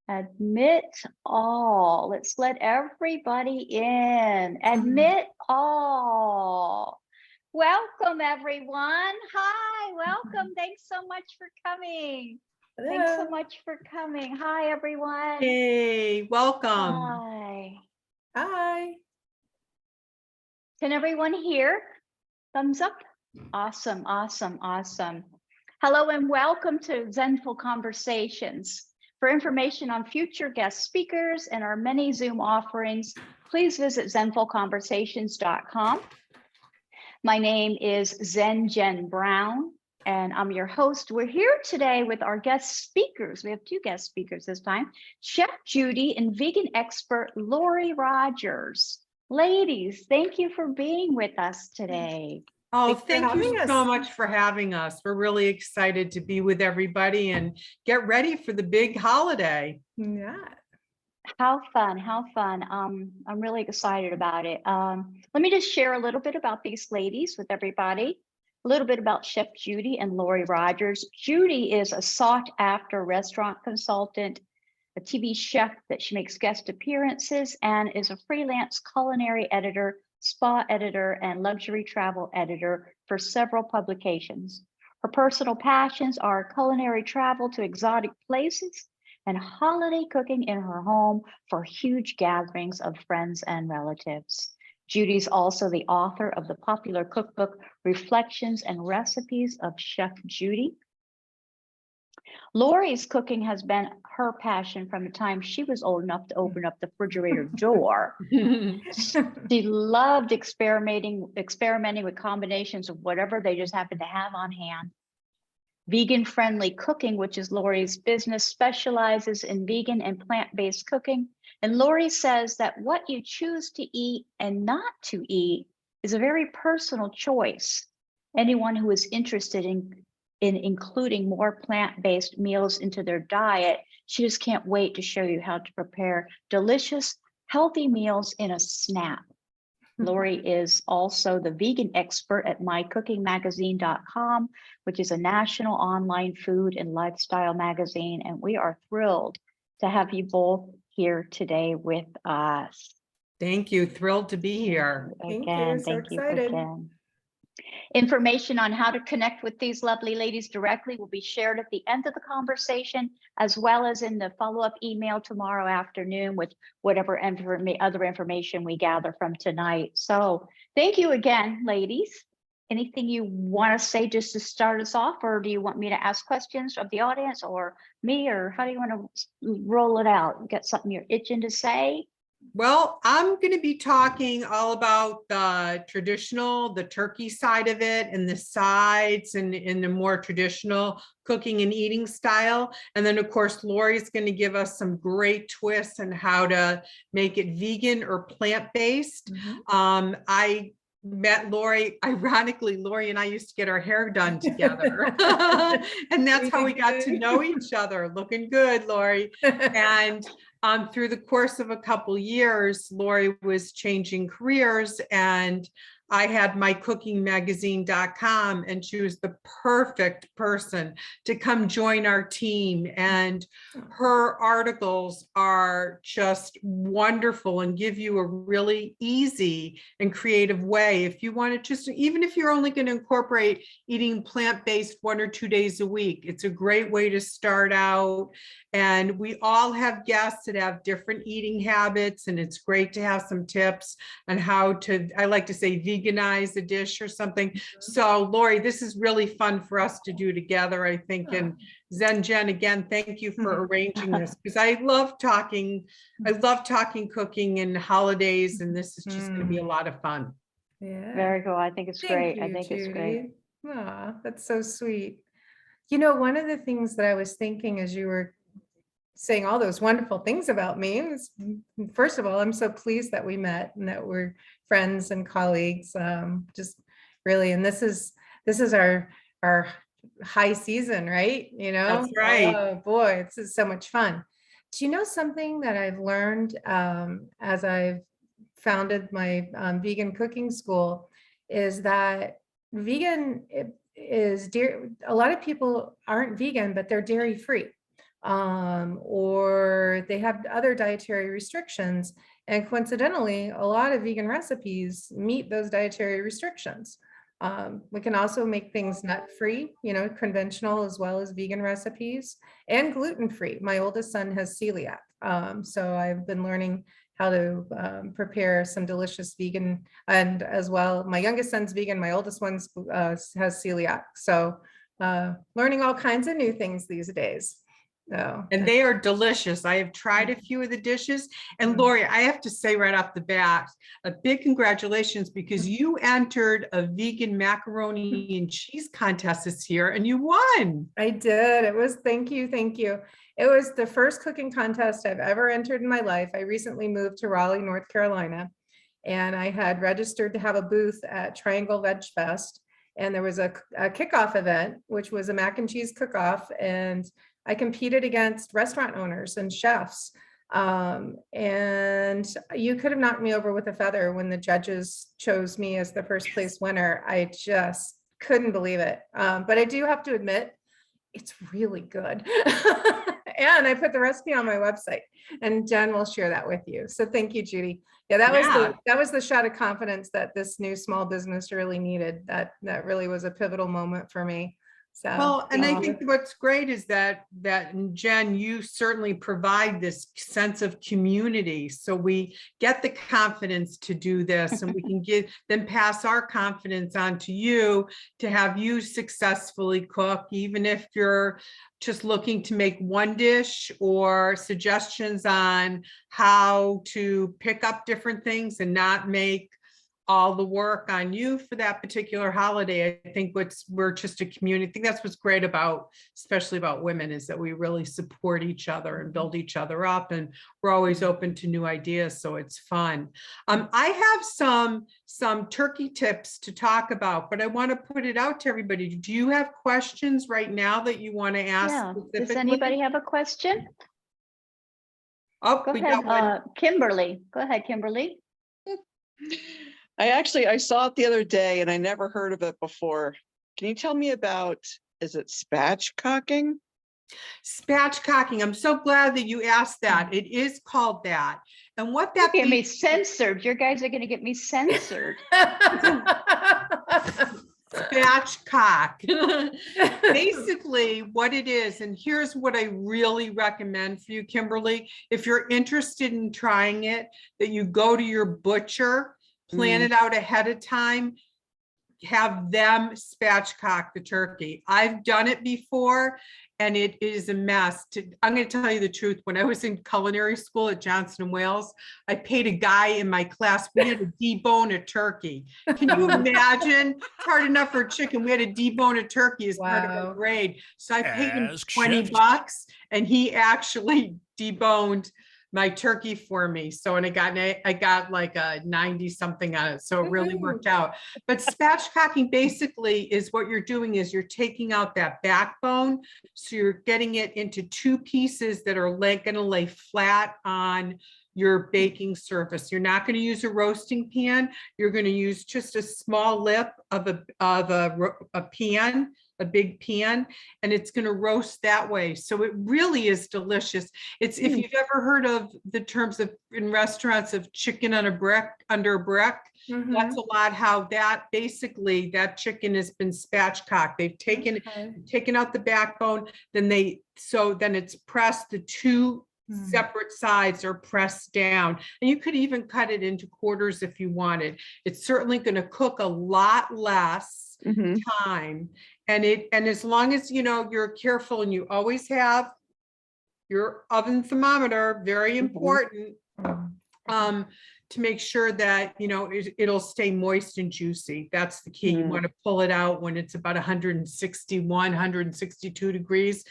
Admit all. Let's let everybody in. Admit all. Welcome, everyone. Hi, welcome. Thanks so much for coming. Hello. Thanks so much for coming. Hi, everyone. Hey, welcome. Hi. Hi. Can everyone hear? Thumbs up. Awesome, awesome, awesome. Hello and welcome to Zenful Conversations. For information on future guest speakers and our many Zoom offerings, please visit zenfulconversations.com. My name is Jen Brown, and I'm your host. We're here today with our guest speakers. We have two guest speakers this time, Chef Judi and vegan expert Lori Rodgers. Ladies, thank you for being with us today. Oh, Thanks for thank you having so us. much for having us. We're really excited to be with everybody and get ready for the big holiday. Yeah. How fun, how fun. I'm really excited about it. Let me just share a little bit about these ladies with everybody. A little bit about Chef Judi and Lori Rodgers. Judi is a sought after restaurant consultant, a TV chef that she makes guest appearances, and is a freelance culinary editor, spa editor, and luxury travel editor for several publications. Her personal passions are culinary travel to exotic places and holiday cooking in her home for huge gatherings of friends and relatives. Judi's also the author of the popular cookbook, Reflections and Recipes of Chef Judi. Lori's cooking has been her passion from the time she was old enough to open up the refrigerator door. She loved experimenting with combinations of whatever they just happened to have on hand. Vegan-friendly cooking, which is Lori's business, specializes in vegan and plant-based cooking. And Lori says that what you choose to eat and not to eat is a very personal choice. Anyone who is interested in including more plant-based meals into their diet, she just can't wait to show you how to prepare delicious, healthy meals in a snap. Lori is also the vegan expert at mycookingmagazine.com, which is a national online food and lifestyle magazine. And we are thrilled to have you both here today with us. Thank you. Thrilled to be here. Again, So thank you excited. again. Information on how to connect with these lovely ladies directly will be shared at the end of the conversation, as well as in the follow-up email tomorrow afternoon with whatever other information we gather from tonight. So thank you again, ladies. Anything you want to say just to start us off, or do you want me to ask questions of the audience or me, or how do you want to roll it out? You got something you're itching to say? Well, I'm going to be talking all about the traditional, the turkey side of it, and the sides, and in the more traditional cooking and eating style. And then, of course, Lori's going to give us some great twists on how to make it vegan or plant-based. I met Lori, ironically, Lori and I used to get our hair done together. And that's how we got to know each other. Looking good, Lori. And through the course of a couple years, Lori was changing careers, and I had mycookingmagazine.com, and she was the perfect person to come join our team. And her articles are just wonderful and give you a really easy and creative way. If you want to just, even if you're only going to incorporate eating plant-based 1 or 2 days a week, it's a great way to start out. And we all have guests that have different eating habits, and it's great to have some tips on how to, I like to say, veganize a dish or something. So Lori, this is really fun for us to do together, I think. And Jen, again, thank you for arranging this, because I love talking cooking and holidays, and this is just going to be a lot of fun. Yeah. Very cool. I think it's great. Thank I you, think it's Judi. great. Aw, that's so sweet. You know, one of the things that I was thinking as you were saying all those wonderful things about me was, first of all, I'm so pleased that we met and that we're friends and colleagues. Just really, and this is our high season, right? You know, That's right. Oh boy, this is so much fun. Do you know something that I've learned as I've founded my vegan cooking school is that vegan is a lot of people aren't vegan, but they're dairy free. or they have other dietary restrictions. And coincidentally, a lot of vegan recipes meet those dietary restrictions. We can also make things nut-free, conventional as well as vegan recipes, and gluten-free. My oldest son has celiac. So I've been learning how to prepare some delicious vegan, and as well, my youngest son's vegan, my oldest one has celiac. So learning all kinds of new things these days. So, And they are delicious. I have tried a few of the dishes. And Lori, I have to say right off the bat, a big congratulations, because you entered a vegan macaroni and cheese contest this year and you won. I did. It was, thank you. It was the first cooking contest I've ever entered in my life. I recently moved to Raleigh, North Carolina, and I had registered to have a booth at Triangle Veg Fest. And there was a kickoff event, which was a mac and cheese cook-off. And I competed against restaurant owners and chefs. And you could have knocked me over with a feather when the judges chose me as the first place winner. I just couldn't believe it. But I do have to admit, it's really good. And I put the recipe on my website, and Jen will share that with you. So thank you, Judi. Yeah, that was the shot of confidence that this new small business really needed. That really was a pivotal moment for me. So, well, and I think what's great is that Jen, you certainly provide this sense of community. So we get the confidence to do this, and we can then pass our confidence on to you to have you successfully cook, even if you're just looking to make one dish or suggestions on how to pick up different things and not make all the work on you for that particular holiday. I think we're just a community. I think that's what's great about, especially about women, is that we really support each other and build each other up, and we're always open to new ideas. So it's fun. I have some turkey tips to talk about, but I want to put it out to everybody. Do you have questions right now that you want to ask? Yeah. Specifically? Does anybody have a question? Oh, Go we ahead, got one. Kimberly. Go ahead, Kimberly. I saw it the other day and I never heard of it before. Can you tell me about, is it spatchcocking? Spatchcocking. I'm so glad that you asked that. It is called that. And what that Get me censored. Your guys are going to get me censored. spatchcock. Basically what it is, and here's what I really recommend for you, Kimberly. If you're interested in trying it, that you go to your butcher, plan it out ahead of time, have them spatchcock the turkey. I've done it before and it is a mess. I'm going to tell you the truth. When I was in culinary school at Johnson & Wales, I paid a guy in my class, we had to debone a turkey. Can you imagine? It's hard enough for chicken. We had to debone a turkey as part of our grade. So I paid him $20 and he actually deboned my turkey for me. So, and I got like a 90 something on it. So it really worked out. But spatchcocking basically is what you're doing is you're taking out that backbone. So you're getting it into two pieces that are going to lay flat on your baking surface. You're not going to use a roasting pan. You're going to use just a small lip of a pan, a big pan, and it's going to roast that way. So it really is delicious. It's if you've ever heard of the terms of in restaurants of chicken on a brick, under a brick, that's a lot how that basically that chicken has been spatchcocked. They've taken out the backbone, then it's pressed, the two separate sides are pressed down, and you could even cut it into quarters if you wanted. It's certainly going to cook a lot less time, and as long as you're careful and you always have your oven thermometer, very important, to make sure that it'll stay moist and juicy. That's the key. You want to pull it out when it's about 161, 162 degrees,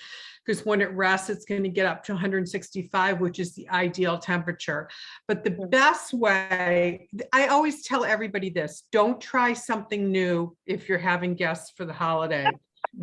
because when it rests, it's going to get up to 165, which is the ideal temperature. But the best way, I always tell everybody this: don't try something new if you're having guests for the holiday.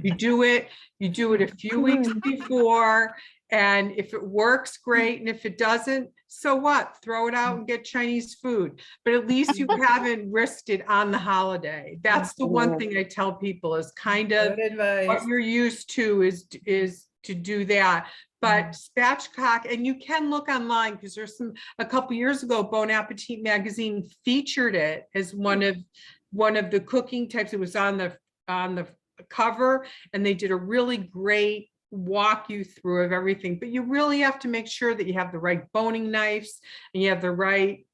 You do it a few weeks before, and if it works, great. And if it doesn't, so what? Throw it out and get Chinese food. But at least you haven't risked it on the holiday. That's the one thing I tell people is kind of what you're used to is to do that. but spatchcock, and you can look online because there's a couple years ago, Bon Appetit magazine featured it as one of the cooking types. It was on the cover, and they did a really great walk you through of everything. But you really have to make sure that you have the right boning knives and you have the right,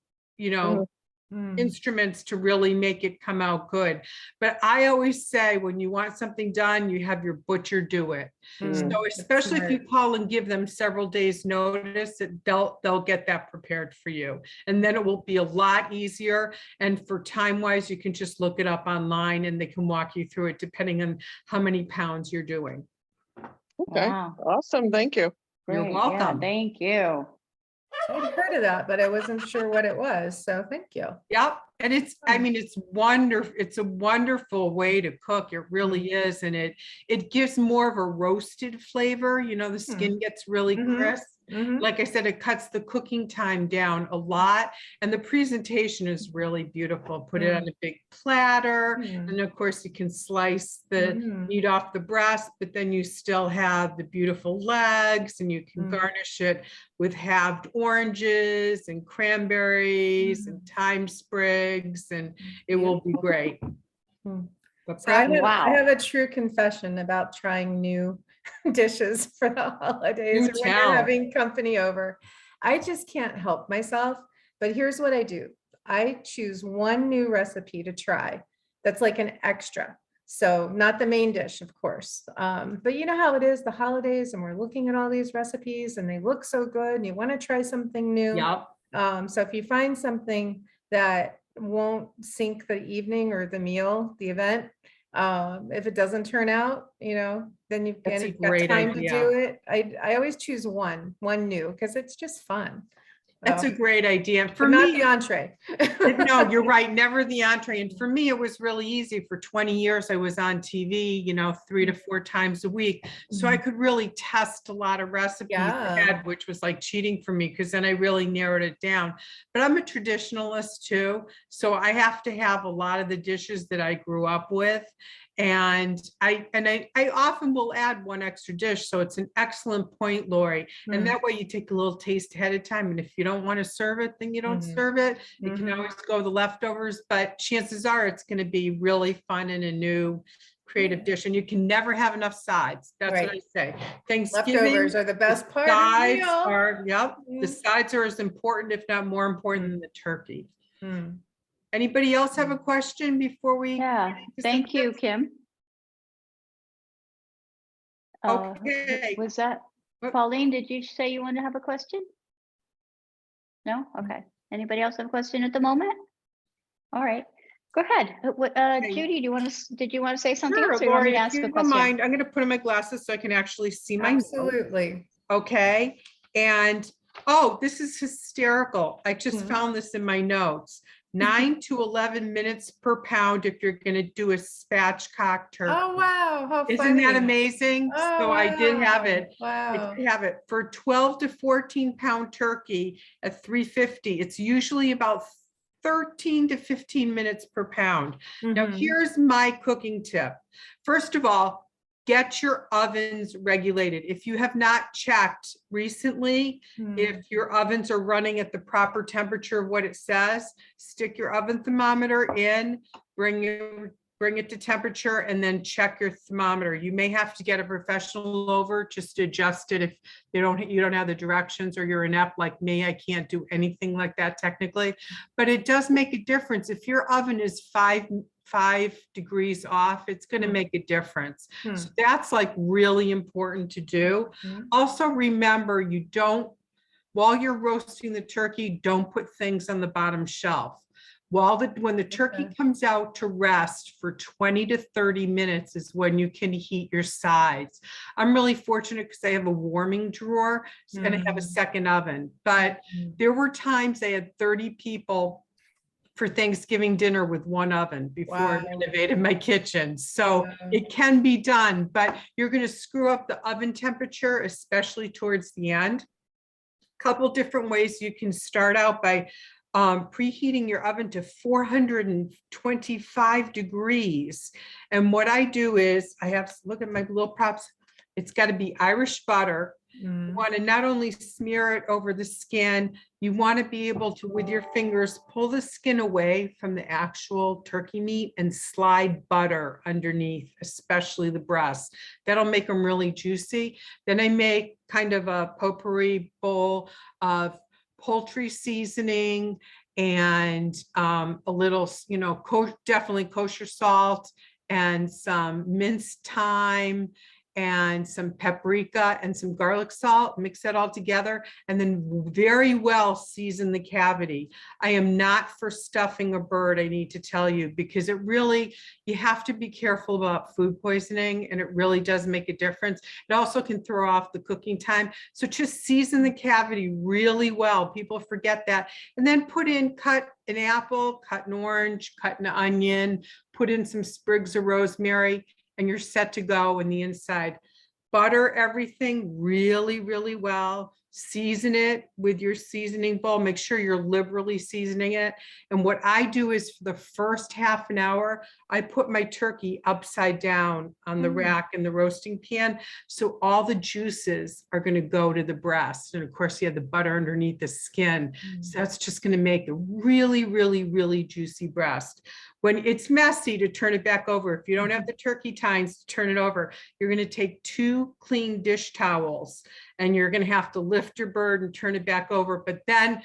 instruments to really make it come out good. But I always say, when you want something done, you have your butcher do it. So especially if you call and give them several days notice, that they'll get that prepared for you. And then it will be a lot easier. And for time wise, you can just look it up online and they can walk you through it depending on how many pounds you're doing. Okay, Wow. awesome. Thank you. You're Great. welcome. Yeah, thank you. I'd heard of that, but I wasn't sure what it was. So thank you. Yep. And I mean, it's wonderful. It's a wonderful way to cook. It really is. And it gives more of a roasted flavor. The skin gets really crisp. Like I said, it cuts the cooking time down a lot. And the presentation is really beautiful. Put it on a big platter. And of course, you can slice the meat off the breast, but then you still have the beautiful legs, and you can garnish it with halved oranges and cranberries and thyme sprigs, and it will be great. But So I Wow. have a true confession about trying new dishes for the holidays, Do or when tell. you're having company over. I just can't help myself. But here's what I do. I choose one new recipe to try that's like an extra. So not the main dish, of course. But you know how it is, the holidays, and we're looking at all these recipes and they look so good and you want to try something new. Yep. So if you find something that won't sink the evening or the meal, the event, if it doesn't turn out, then you've That's a got great time to idea. do it. I always choose one new, because it's just fun. That's a great idea. But For not me, the entree. no, you're right. Never the entree. And for me, it was really easy. For 20 years, I was on TV, 3 to 4 times a week. So I could really test a lot of recipes ahead, which was like cheating for me, because then I really narrowed it down. But I'm a traditionalist too. So I have to have a lot of the dishes that I grew up with. And I often will add one extra dish. So it's an excellent point, Lori. And that way you take a little taste ahead of time. And if you don't want to serve it, then you don't serve it. You can always go the leftovers, but chances are it's going to be really fun and a new creative dish. And you can never have enough sides. That's what I say. Thanksgiving. Leftovers are the best part of the Sides meal. are, the sides are as important, if not more important, than the turkey. Anybody else have a question before we? Yeah, thank you, Kim. Okay. Was that, Pauline, did you say you want to have a question? No? Okay. Anybody else have a question at the moment? All right, go ahead. Judi, did you want to say something Sure, else, or you want me Lori, to if ask you a don't question? mind, I'm going to put on my glasses so I can actually see my notes. Absolutely. Okay. And, oh, this is hysterical. I just found this in my notes. 9 to 11 minutes per pound if you're going to do a spatchcock turkey. Oh, wow. How funny. Isn't that amazing? Oh, So I did have it. Wow. I did have it for 12 to 14 pound turkey at 350. It's usually about 13 to 15 minutes per pound. Now, here's my cooking tip. First of all, get your ovens regulated. If you have not checked recently, if your ovens are running at the proper temperature of what it says, stick your oven thermometer in, bring it to temperature, and then check your thermometer. You may have to get a professional over just to adjust it if you don't have the directions, or you're inept like me. I can't do anything like that technically, but it does make a difference. If your oven is 5 degrees off, it's going to make a difference. So that's like really important to do. Also, remember, while you're roasting the turkey, don't put things on the bottom shelf. When the turkey comes out to rest for 20 to 30 minutes is when you can heat your sides. I'm really fortunate because I have a warming drawer and I have a second oven, but there were times I had 30 people for Thanksgiving dinner with one oven before I renovated my kitchen. So it can be done, but you're going to screw up the oven temperature, especially towards the end. A couple different ways you can start out by preheating your oven to 425 degrees. And what I do is look at my little props. It's got to be Irish butter. You want to not only smear it over the skin, you want to be able to, with your fingers, pull the skin away from the actual turkey meat and slide butter underneath, especially the breasts. That'll make them really juicy. Then I make kind of a potpourri bowl of poultry seasoning and a little, definitely kosher salt and some minced thyme and some paprika and some garlic salt, mix that all together, and then very well season the cavity. I am not for stuffing a bird, I need to tell you, because you have to be careful about food poisoning, and it really does make a difference. It also can throw off the cooking time. So just season the cavity really well. People forget that. And then cut an apple, cut an orange, cut an onion, put in some sprigs of rosemary, and you're set to go in the inside. Butter everything really, really well. Season it with your seasoning bowl. Make sure you're liberally seasoning it. And what I do is for the first half an hour, I put my turkey upside down on the rack in the roasting pan. So all the juices are going to go to the breast. And of course, you have the butter underneath the skin. So that's just going to make a really, really, really juicy breast. When it's messy, to turn it back over. If you don't have the turkey tines to turn it over, you're going to take 2 clean dish towels and you're going to have to lift your bird and turn it back over. But then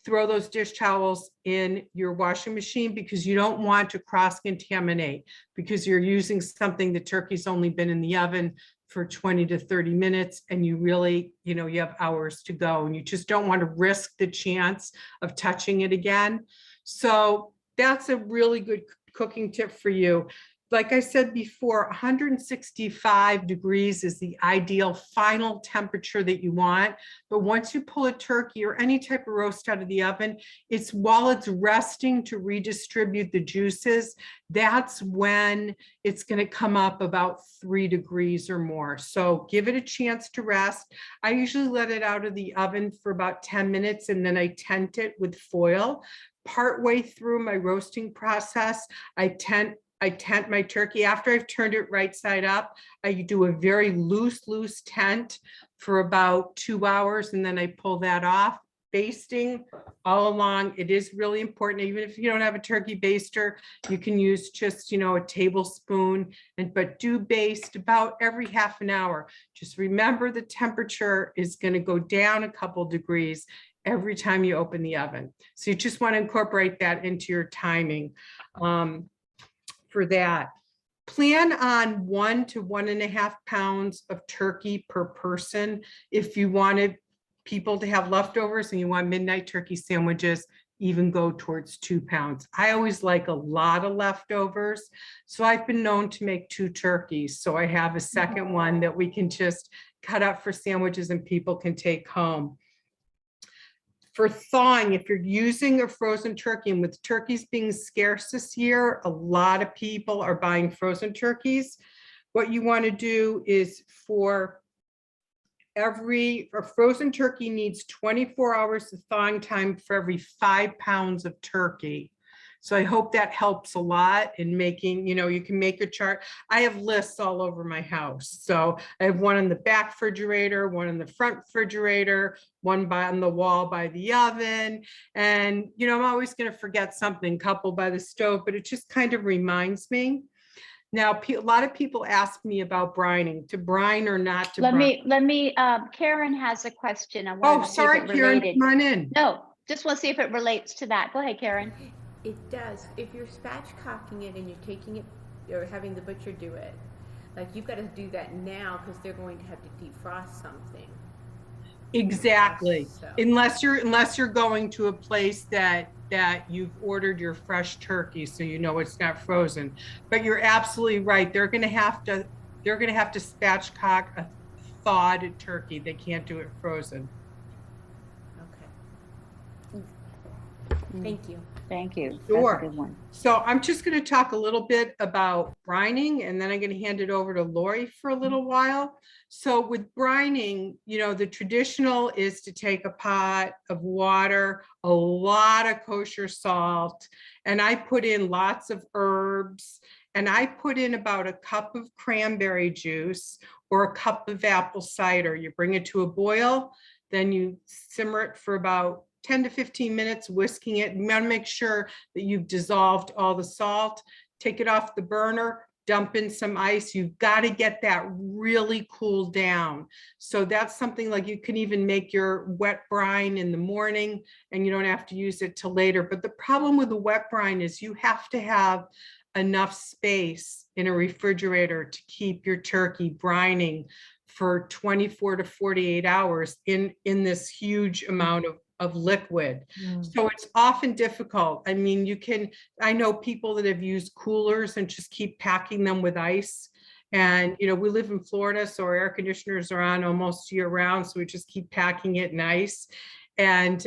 throw those dish towels in your washing machine, because you don't want to cross-contaminate, because you're using something the turkey's only been in the oven for 20 to 30 minutes, and you really, you have hours to go, and you just don't want to risk the chance of touching it again. So that's a really good cooking tip for you. Like I said before, 165 degrees is the ideal final temperature that you want. But once you pull a turkey or any type of roast out of the oven, while it's resting to redistribute the juices, that's when it's going to come up about 3 degrees or more. So give it a chance to rest. I usually let it out of the oven for about 10 minutes, and then I tent it with foil. Partway through my roasting process, I tent my turkey. After I've turned it right side up, I do a very loose tent for about 2 hours, and then I pull that off. Basting all along, it is really important. Even if you don't have a turkey baster, you can use just, a tablespoon, but do baste about every half an hour. Just remember the temperature is going to go down a couple degrees every time you open the oven. So you just want to incorporate that into your timing. For that, plan on 1 to 1.5 pounds of turkey per person. If you wanted people to have leftovers and you want midnight turkey sandwiches, even go towards 2 pounds. I always like a lot of leftovers, so I've been known to make 2 turkeys. So I have a second one that we can just cut up for sandwiches and people can take home. For thawing, if you're using a frozen turkey, and with turkeys being scarce this year, a lot of people are buying frozen turkeys. What you want to do is a frozen turkey needs 24 hours of thawing time for every 5 pounds of turkey. So I hope that helps a lot in making, you can make a chart. I have lists all over my house. So I have one in the back refrigerator, one in the front refrigerator, one on the wall by the oven. And, I'm always going to forget something, couple by the stove, but it just kind of reminds me. Now, a lot of people ask me about brining, to brine or not to brine. Let me, Karen has a question. I Oh, want to see if sorry, it Karen, related. come on in. No, just want to see if it relates to that. Go ahead, Karen. It does. If you're spatchcocking it and you're taking it or having the butcher do it, like you've got to do that now because they're going to have to defrost something. Exactly. So. Unless you're going to a place that you've ordered your fresh turkey, so it's not frozen. But you're absolutely right. They're going to have to spatchcock a thawed turkey. They can't do it frozen. Okay. Thank you. Thank you. Sure. That's a good one. So I'm just going to talk a little bit about brining, and then I'm going to hand it over to Lori for a little while. So with brining, the traditional is to take a pot of water, a lot of kosher salt, and I put in lots of herbs and I put in about a cup of cranberry juice or a cup of apple cider. You bring it to a boil, then you simmer it for about 10 to 15 minutes, whisking it. You want to make sure that you've dissolved all the salt. Take it off the burner, dump in some ice. You've got to get that really cooled down. So that's something like you can even make your wet brine in the morning and you don't have to use it till later. But the problem with the wet brine is you have to have enough space in a refrigerator to keep your turkey brining for 24 to 48 hours in this huge amount of liquid. So it's often difficult. I mean, I know people that have used coolers and just keep packing them with ice. And, we live in Florida, so our air conditioners are on almost year round. So we just keep packing it in ice. And,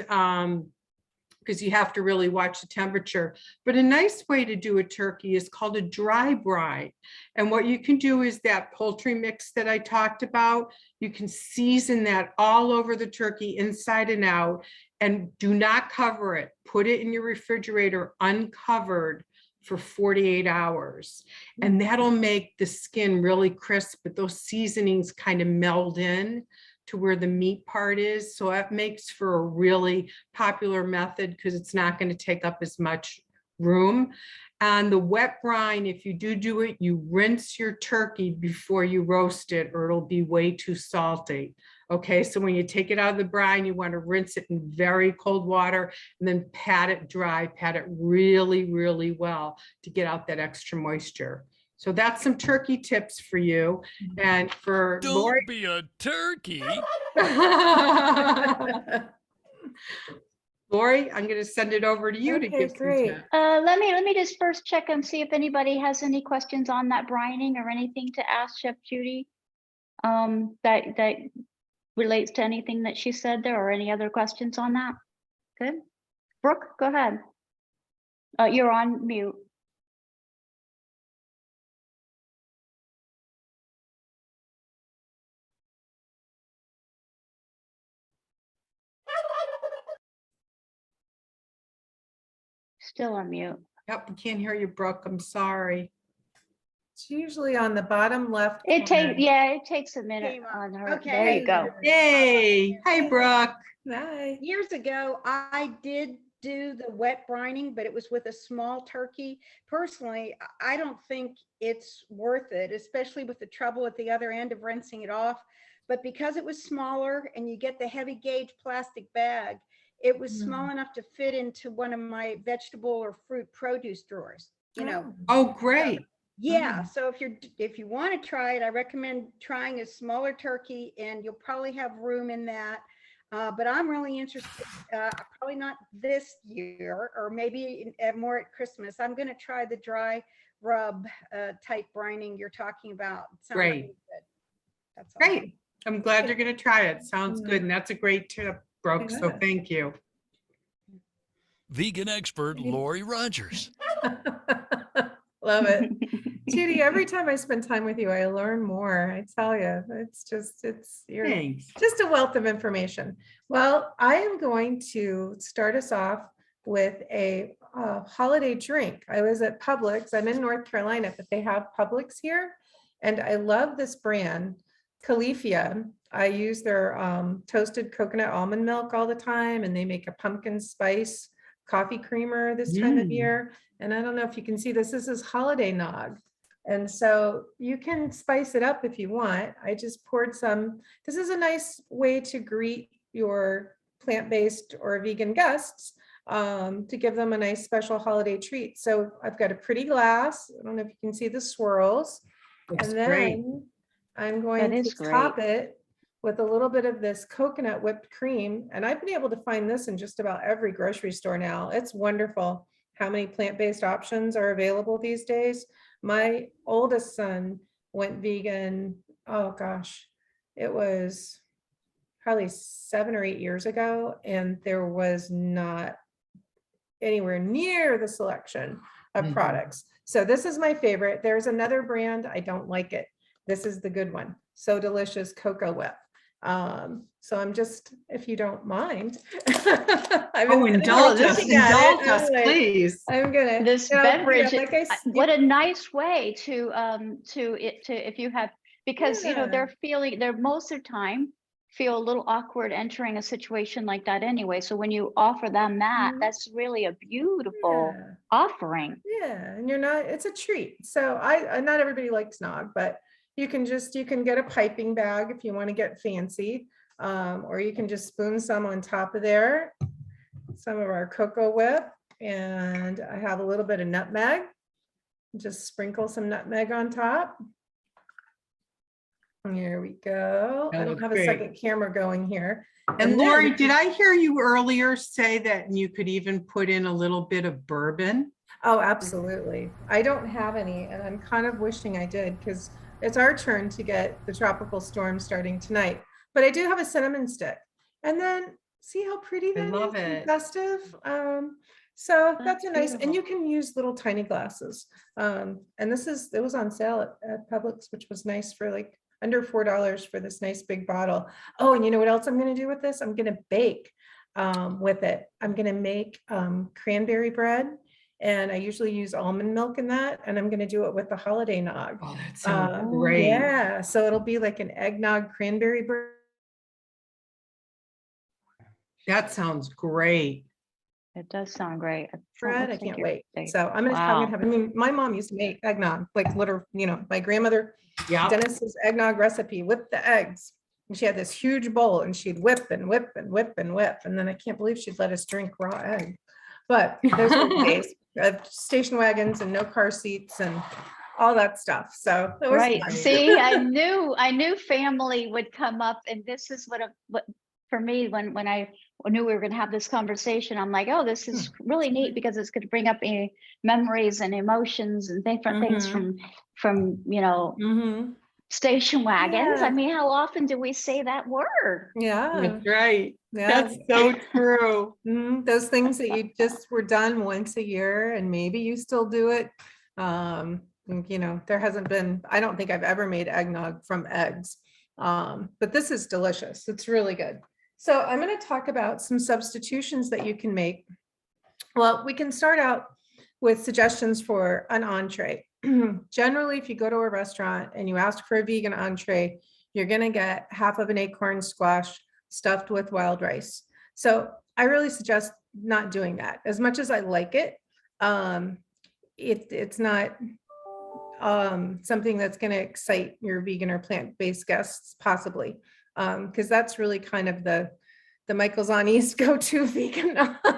because you have to really watch the temperature. But a nice way to do a turkey is called a dry brine. And what you can do is that poultry mix that I talked about, you can season that all over the turkey inside and out, and do not cover it. Put it in your refrigerator uncovered for 48 hours. And that'll make the skin really crisp, but those seasonings kind of meld in to where the meat part is. So that makes for a really popular method because it's not going to take up as much room. And the wet brine, if you do it, you rinse your turkey before you roast it or it'll be way too salty. Okay, so when you take it out of the brine, you want to rinse it in very cold water and then pat it dry, pat it really, really well to get out that extra moisture. So that's some turkey tips for you. And for Don't Lori, be a turkey. Lori, I'm going to send it over to you to Okay, give some great. tips. Let me just first check and see if anybody has any questions on that brining or anything to ask Chef Judi. That relates to anything that she said there, or any other questions on that? Good. Brooke, go ahead. You're on mute. Still on mute. Yep, we can't hear you, Brooke. I'm sorry. It's usually on the bottom left. It corner. takes a minute Came up. on her. Okay. There you go. Yay. Hi, Brooke. Hi. Years ago, I did do the wet brining, but it was with a small turkey. Personally, I don't think it's worth it, especially with the trouble at the other end of rinsing it off. But because it was smaller and you get the heavy gauge plastic bag, it was small enough to fit into one of my vegetable or fruit produce drawers, Oh, great. Yeah, so if you want to try it, I recommend trying a smaller turkey, and you'll probably have room in that. But I'm really interested, probably not this year, or maybe more at Christmas. I'm going to try the dry rub type brining you're talking about. It sounds Great. really good. That's all. Great. I'm glad you're going to try it. Sounds good. And that's a great tip, Brooke. So Yeah. thank you. Vegan expert Lori Rodgers. Love it. Judi, every time I spend time with you, I learn more. I tell you, you're Thanks. just a wealth of information. Well, I am going to start us off with a holiday drink. I was at Publix. I'm in North Carolina, but they have Publix here. And I love this brand, Califia. I use their toasted coconut almond milk all the time, and they make a pumpkin spice coffee creamer this time of year. And I don't know if you can see this. This is holiday nog. And so you can spice it up if you want. I just poured some. This is a nice way to greet your plant-based or vegan guests, to give them a nice special holiday treat. So I've got a pretty glass. I don't know if you can see the swirls. Looks And then great. I'm going That to is great. top it with a little bit of this coconut whipped cream. And I've been able to find this in just about every grocery store now. It's wonderful how many plant-based options are available these days. My oldest son went vegan, oh gosh, it was probably 7 or 8 years ago, and there was not anywhere near the selection of products. So this is my favorite. There's another brand, I don't like it. This is the good one. So Delicious Cocoa Whip. So I'm just, if you don't mind. Oh, indulge us, please. I'm gonna. This you know, beverage, like what a nice way to if you have, because Yeah. they're most of the time feel a little awkward entering a situation like that anyway. So when you offer them that, Mhm. that's really a beautiful Yeah. offering. Yeah, and you're not, it's a treat. So I not everybody likes nog, but you can get a piping bag if you want to get fancy. Or you can just spoon some on top of there, some of our cocoa whip, and I have a little bit of nutmeg. Just sprinkle some nutmeg on top. Here we go. That I don't looks have a great. second camera going here. And then- Lori, did I hear you earlier say that you could even put in a little bit of bourbon? Oh, absolutely. I don't have any, and I'm kind of wishing I did, because it's our turn to get the tropical storm starting tonight. But I do have a cinnamon stick. And then see how pretty I that love is and it. festive. So that's That's a nice, and beautiful. you can use little tiny glasses. And it was on sale at Publix, which was nice for like under $4 for this nice big bottle. Oh, and you know what else I'm gonna do with this? I'm gonna bake with it. I'm gonna make cranberry bread. And I usually use almond milk in that, and I'm gonna do it with the holiday nog. Oh, that sounds great. Yeah, so it'll be like an eggnog cranberry bread. That sounds great. It does sound great. I can't wait. So I'm gonna have, I mean, my mom used to make eggnog, like my grandmother, Yeah. Dennis's eggnog recipe with the eggs. And she had this huge bowl and she'd whip and whip and whip and whip. And then I can't believe she'd let us drink raw egg. But those were the days of station wagons and no car seats and all that stuff. So it was Right. fun. See, I knew family would come up, and this is what for me, when I knew we were going to have this conversation, I'm like, oh, this is really neat, because it's going to bring up memories and emotions and different things from Mhm. station wagons. Yeah. I mean, how often do we say that word? Yeah. That's right. Yeah. That's so true. Those things that you just were done once a year, and maybe you still do it. There hasn't been, I don't think I've ever made eggnog from eggs. But this is delicious. It's really good. So I'm going to talk about some substitutions that you can make. Well, we can start out with suggestions for an entree. Generally, if you go to a restaurant and you ask for a vegan entree, you're going to get half of an acorn squash stuffed with wild rice. So I really suggest not doing that. As much as I like it, it's not something that's going to excite your vegan or plant-based guests, possibly, because that's really kind of the Michael's on East go-to vegan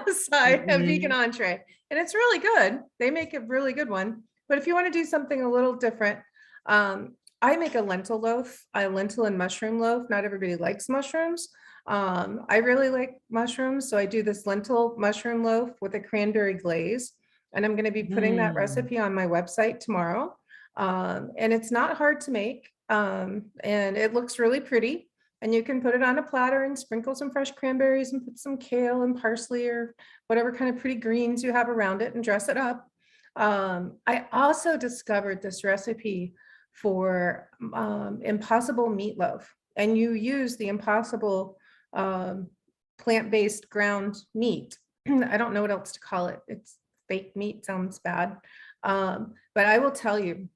side of vegan entree, and it's really good. They make a really good one. But if you want to do something a little different, I make a lentil loaf, a lentil and mushroom loaf. Not everybody likes mushrooms. I really like mushrooms, so I do this lentil mushroom loaf with a cranberry glaze, and I'm going to be putting that recipe on my website tomorrow. And it's not hard to make, and it looks really pretty. And you can put it on a platter and sprinkle some fresh cranberries and put some kale and parsley or whatever kind of pretty greens you have around it and dress it up. I also discovered this recipe for impossible meatloaf, and you use the impossible plant-based ground meat. I don't know what else to call it. It's baked meat, sounds bad. But I will tell you,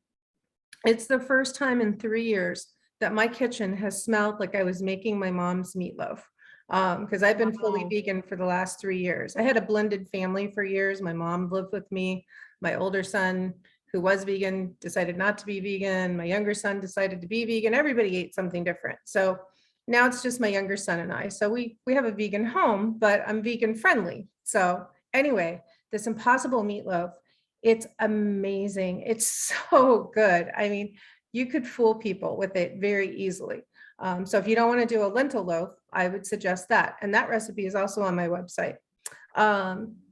it's the first time in 3 years that my kitchen has smelled like I was making my mom's meatloaf. Because I've been fully vegan for the last 3 years. I had a blended family for years. My mom lived with me. My older son, who was vegan, decided not to be vegan. My younger son decided to be vegan. Everybody ate something different. So now it's just my younger son and I. So we have a vegan home, but I'm vegan friendly. So anyway, this impossible meatloaf, it's amazing. It's so good. I mean, you could fool people with it very easily. So if you don't want to do a lentil loaf, I would suggest that. And that recipe is also on my website.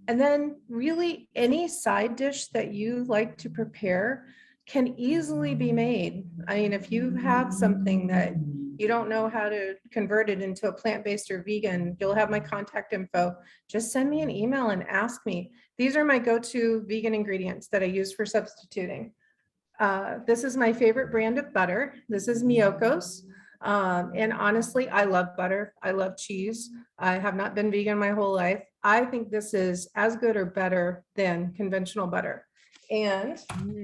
And then really any side dish that you like to prepare can easily be made. I mean, if you have something that you don't know how to convert it into a plant-based or vegan, you'll have my contact info. Just send me an email and ask me. These are my go-to vegan ingredients that I use for substituting. This is my favorite brand of butter. This is Miyoko's. And honestly, I love butter. I love cheese. I have not been vegan my whole life. I think this is as good or better than conventional butter. And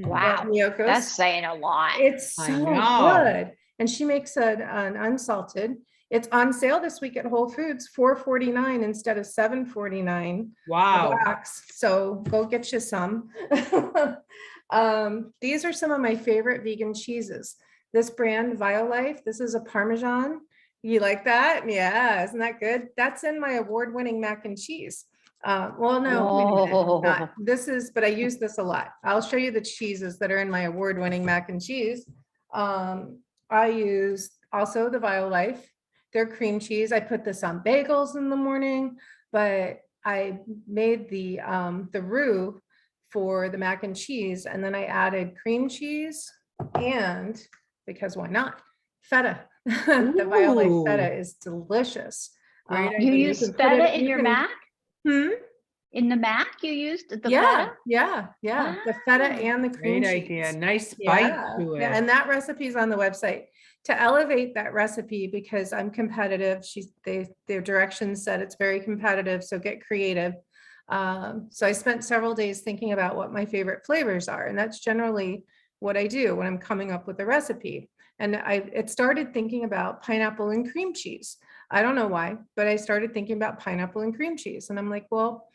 Wow, Miyoko's, that's saying a lot. it's I so know. good. And she makes an unsalted. It's on sale this week at Whole Foods, $4.49 instead of $7.49. Wow. Box. So go get you some. These are some of my favorite vegan cheeses. This brand, Violife, this is a Parmesan. You like that? Yeah, isn't that good? That's in my award-winning mac and cheese. Well, no, wait a minute, not. This is, but I use this a lot. I'll show you the cheeses that are in my award-winning mac and cheese. I use also the Violife, their cream cheese. I put this on bagels in the morning, but I made the roux for the mac and cheese, and then I added cream cheese and, because why not, feta. The Violife feta is delicious. Great You idea. use can put feta it- in you your can- mac? Hmm? In the mac you used the Yeah, feta? yeah. The feta Wow. and the cream Great cheese. idea. Nice bite Yeah, to yeah, it. and that recipe is on the website. To elevate that recipe, because I'm competitive, their directions said it's very competitive, so get creative. So I spent several days thinking about what my favorite flavors are, and that's generally what I do when I'm coming up with a recipe. And it started thinking about pineapple and cream cheese. I don't know why, but I started thinking about pineapple and cream cheese, and I'm like, well,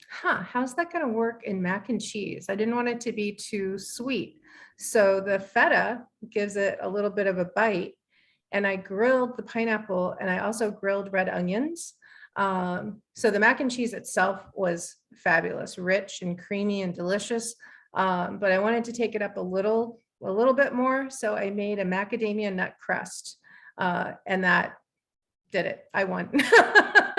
how's that going to work in mac and cheese? I didn't want it to be too sweet. So the feta gives it a little bit of a bite. And I grilled the pineapple, and I also grilled red onions. So the mac and cheese itself was fabulous, rich and creamy and delicious. But I wanted to take it up a little bit more. So I made a macadamia nut crust, and that did it. I won.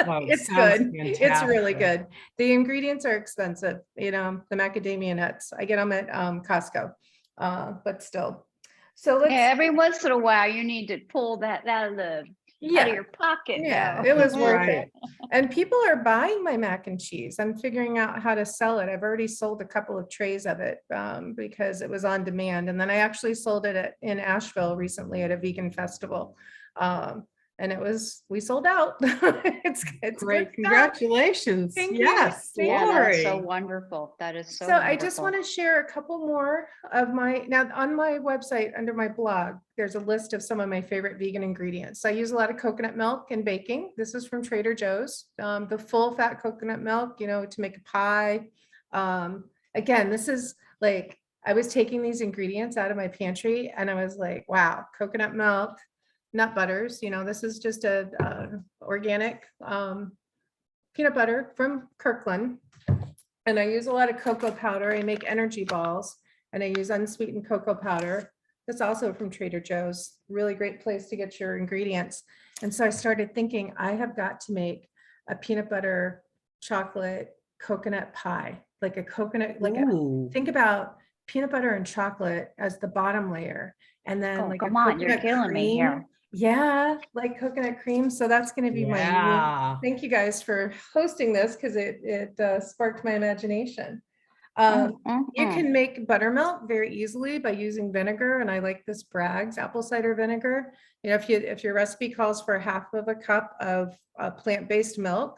Wow, It's sounds good. It's really fantastic. good. The ingredients are expensive, the macadamia nuts. I get them at Costco, but still. So let's. Yeah, every once in a while you need to pull that out of Yeah, your pocket. yeah, though. it was worth Right. it. And people are buying my mac and cheese. I'm figuring out how to sell it. I've already sold a couple of trays of it because it was on demand. And then I actually sold it in Asheville recently at a vegan festival. And we sold out. It's Great. good stuff. Congratulations. Thank you. Yes. Thank Yeah, that's so Lori. wonderful. That is so So I just want wonderful. to share a couple more of now on my website, under my blog, there's a list of some of my favorite vegan ingredients. I use a lot of coconut milk in baking. This is from Trader Joe's, the full fat coconut milk, to make a pie. Again, this is like, I was taking these ingredients out of my pantry and I was like, wow, coconut milk, nut butters, this is just a organic peanut butter from Kirkland. And I use a lot of cocoa powder. I make energy balls and I use unsweetened cocoa powder. That's also from Trader Joe's. Really great place to get your ingredients. And so I started thinking, I have got to make a peanut butter chocolate coconut pie, like a coconut, Ooh. think about peanut butter and chocolate as the bottom layer. And then Oh, like come on, you're coconut killing me cream. here. Yeah, like coconut cream. So that's going to be my Yeah. thank you guys for hosting this because it sparked my imagination. Mm, You mm. can make buttermilk very easily by using vinegar, and I like this Bragg's apple cider vinegar. If your recipe calls for half of a cup of plant-based milk,